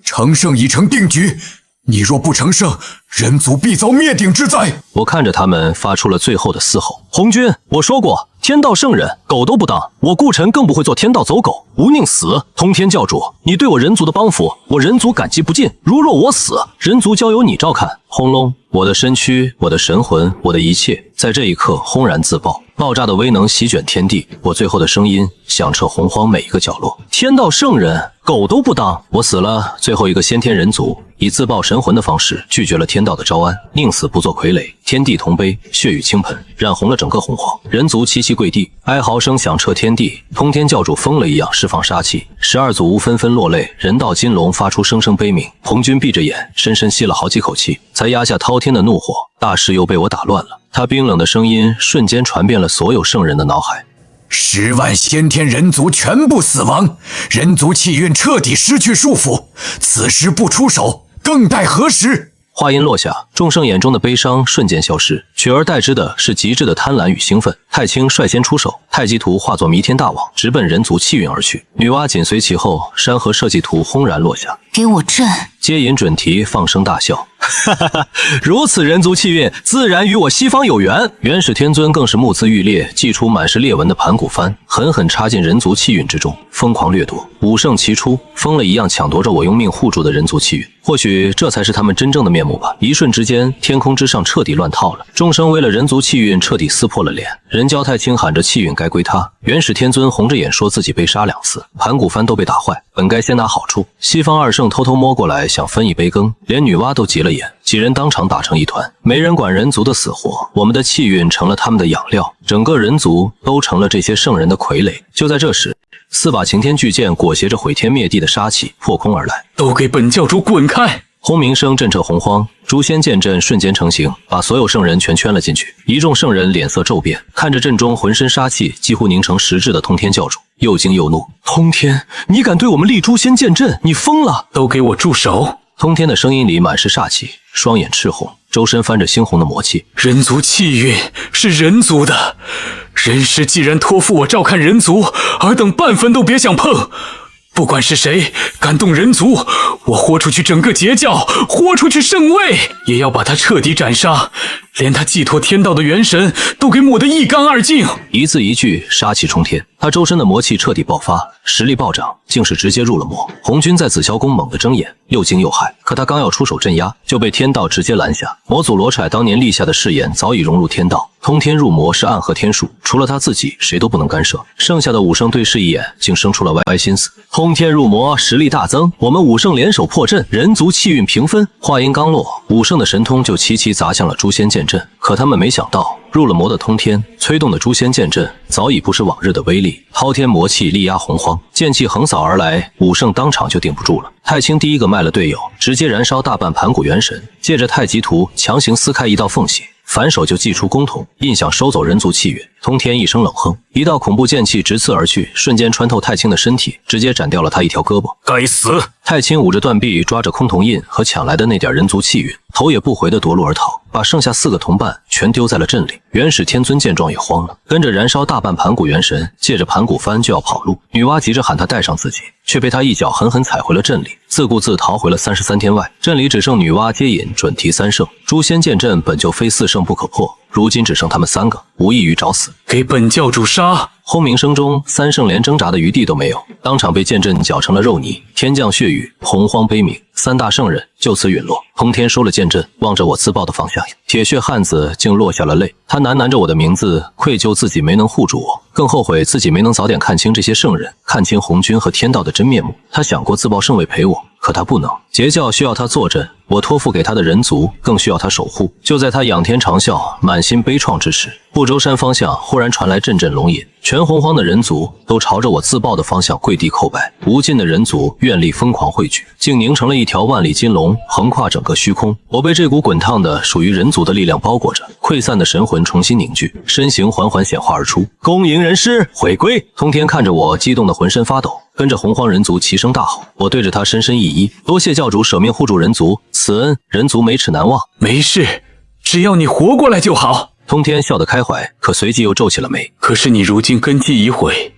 成圣已成定局，你若不成圣，人族必遭灭顶之灾。我看着他们，发出了最后的嘶吼。红军，我说过，天道圣人，狗都不当，我顾晨更不会做天道走狗，吾宁死。通天教主，你对我人族的帮扶，我人族感激不尽。如若我死，人族交由你照看。轰隆！我的身躯，我的神魂，我的一切，在这一刻轰然自爆，爆炸的威能席卷天地。我最后的声音响彻洪荒每一个角落。天道圣人，狗都不当，我死了。最后一个先天人族以自爆神魂的方式拒绝了天道的招安，宁死不做傀儡。天地同悲，血雨倾盆，染红了整个洪荒。人族齐齐跪地，哀嚎声响彻天地。通天教主疯了一样释放杀气，12祖巫纷纷落泪，人道金龙发出声声悲鸣。红军闭着眼，深深吸了好几口气，才压下滔天的怒火。大势又被我打乱了，他冰冷的声音瞬间传遍了所有圣人的脑海。10万先天人族全部死亡，人族气运彻底失去束缚，此时不出手，更待何时？话音落下，众圣眼中的悲伤瞬间消失，取而代之的是极致的贪婪与兴奋。太清率先出手，太极图化作弥天大网，直奔人族气运而去。女娲紧随其后，山河设计图轰然落下。给我震！接引准提放声大笑，哈哈哈！如此人族气运，自然与我西方有缘。元始天尊更是目眦欲裂，祭出满是裂纹的盘古幡，狠狠插进人族气运之中，疯狂掠夺。五圣齐出，疯了一样抢夺着我用命护住的人族气运。或许这才是他们真正的面目吧。一瞬之间，天空之上彻底乱套了，众生为了人族气运彻底撕破了脸。人教太清喊着气运该归他，元始天尊红着眼说自己被杀2次，盘古幡都被打坏，本该先拿好处。西方二圣偷偷摸过来想分一杯羹，连女娲都急了眼，几人当场打成一团，没人管人族的死活，我们的气运成了他们的养料，整个人族都成了这些圣人的傀儡。就在这时，4把擎天巨剑裹挟着毁天灭地的杀气破空而来，都给本教主滚开！轰鸣声震彻洪荒，诛仙剑阵瞬间成型，把所有圣人全圈了进去。一众圣人脸色骤变，看着阵中浑身杀气几乎凝成实质的通天教主，又惊又怒。通天，你敢对我们立诛仙剑阵？你疯了！都给我住手！通天的声音里满是煞气，双眼赤红，周身翻着猩红的魔气。人族气运是人族的，人师既然托付我照看人族，尔等半分都别想碰。不管是谁敢动人族，我豁出去整个截教，豁出去圣位，也要把他彻底斩杀，连他寄托天道的元神都给抹得一干二净。一字一句，杀气冲天，他周身的魔气彻底爆发，实力暴涨，竟是直接入了魔。红军在紫霄宫猛地睁眼，又惊又骇，可他刚要出手镇压，就被天道直接拦下。魔祖罗刹当年立下的誓言早已融入天道，通天入魔是暗合天数，除了他自己，谁都不能干涉。剩下的五圣对视一眼，竟生出了歪心思。通天入魔，实力大增，我们五圣联手破阵，人族气运平分。话音刚落，五圣的神通就齐齐砸向了诛仙剑阵，可他们没想到，入了魔的通天催动的诛仙剑阵早已不是往日的威力，滔天魔气力压洪荒，剑气横扫而来，五圣当场就顶不住了。太清第一个卖了队友，直接燃烧大半盘古元神，借着太极图强行撕开一道缝隙，反手就祭出弓筒，印想收走人族气运。通天一声冷哼，一道恐怖剑气直刺而去，瞬间穿透太清的身体，直接斩掉了他一条胳膊。该死！太清捂着断臂，抓着空瞳印和抢来的那点人族气运，头也不回地夺路而逃，把剩下4个同伴全丢在了阵里。元始天尊见状也慌了，跟着燃烧大半盘古元神，借着盘古幡就要跑路。女娲急着喊他带上自己，却被他一脚狠狠踩回了阵里，自顾自逃回了33天外。阵里只剩女娲接引准提3圣，诛仙剑阵本就非4圣不可破，如今只剩他们3个，无异于找死。给本教主杀！轰鸣声中，3圣连挣扎的余地都没有，当场被剑阵搅成了肉泥。天降血雨，洪荒悲鸣，3大圣人就此陨落。通天收了剑阵，望着我自爆的方向，铁血汉子竟落下了泪。他喃喃着我的名字，愧疚自己没能护住我，更后悔自己没能早点看清这些圣人，看清红军和天道的真面目。他想过自爆圣位陪我，可他不能。截教需要他坐镇，我托付给他的人族更需要他守护。就在他仰天长啸，满心悲怆之时，不周山方向忽然传来阵阵龙吟，全洪荒的人族都朝着我自爆的方向跪地叩拜，无尽的人族愿力疯狂汇聚，竟凝成了一条万里金龙，横跨整个虚空。我被这股滚烫的属于人族的力量包裹着，溃散的神魂重新凝聚，身形缓缓显化而出。恭迎人师回归！通天看着我，激动的浑身发抖，跟着洪荒人族齐声大吼。我对着他深深一揖，多谢教主舍命护住人族，此恩人族没齿难忘。没事，只要你活过来就好。通天笑得开怀，可随即又皱起了眉。可是你如今根基已毁，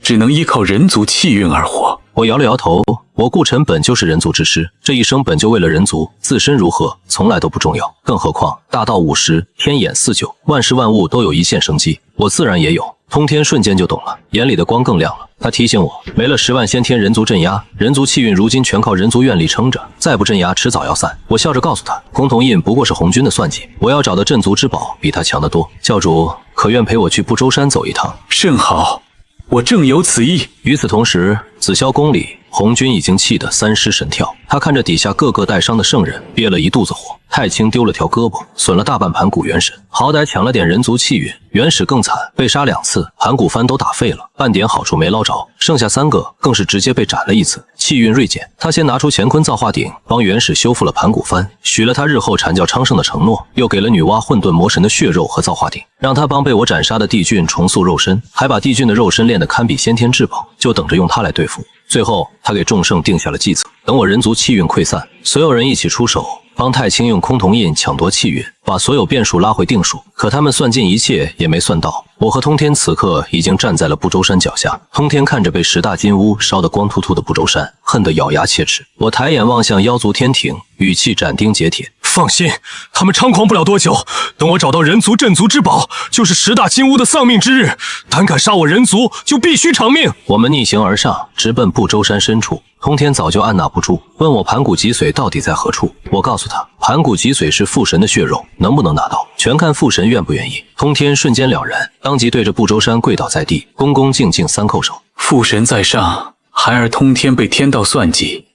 只能依靠人族气运而活。我摇了摇头，我顾晨本就是人族之师，这一生本就为了人族，自身如何从来都不重要，更何况大道50，天眼49，万事万物都有一线生机，我自然也有。通天瞬间就懂了，眼里的光更亮了。他提醒我，没了10万先天人族镇压，人族气运如今全靠人族愿力撑着，再不镇压，迟早要散。我笑着告诉他，崆峒印不过是红军的算计，我要找的镇族之宝比他强得多。教主可愿陪我去不周山走一趟？甚好，我正有此意。与此同时，紫霄宫里，红军已经气得3尸神跳。他看着底下个个带伤的圣人，憋了一肚子火。太清丢了条胳膊，损了大半盘古元神，好歹抢了点人族气运。元始更惨，被杀2次，盘古幡都打废了，半点好处没捞着。剩下3个更是直接被斩了1次，气运锐减。他先拿出乾坤造化鼎，帮元始修复了盘古幡，许了他日后阐教昌盛的承诺，又给了女娲混沌魔神的血肉和造化鼎，让他帮被我斩杀的帝俊重塑肉身，还把帝俊的肉身练得堪比先天至宝，就等着用它来对付。最后，他给众圣定下了计策，等我人族气运溃散，所有人一起出手，帮太清用崆峒印抢夺气运，把所有变数拉回定数。可他们算尽一切也没算到，我和通天此刻已经站在了不周山脚下。通天看着被10大金乌烧得光秃秃的不周山，恨得咬牙切齿。我抬眼望向妖族天庭，语气斩钉截铁：放心，他们猖狂不了多久。等我找到人族镇族之宝，就是10大金乌的丧命之日。胆敢杀我人族，就必须偿命。我们逆行而上，直奔不周山深处。通天早就按捺不住，问我盘古脊髓到底在何处。我告诉他，盘古脊髓是父神的血肉，能不能拿到，全看父神愿不愿意。通天瞬间了然，当即对着不周山跪倒在地，恭恭敬敬3叩首。父神在上，孩儿通天被天道算计，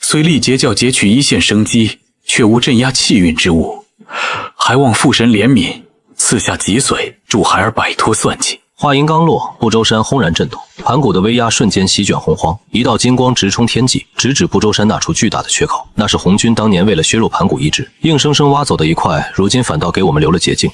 虽历劫教截取1线生机，却无镇压气运之物，还望父神怜悯，赐下脊髓，助孩儿摆脱算计。话音刚落，不周山轰然震动，盘古的威压瞬间席卷洪荒，一道金光直冲天际，直指不周山那处巨大的缺口。那是红军当年为了削弱盘古意志，硬生生挖走的一块，如今反倒给我们留了捷径。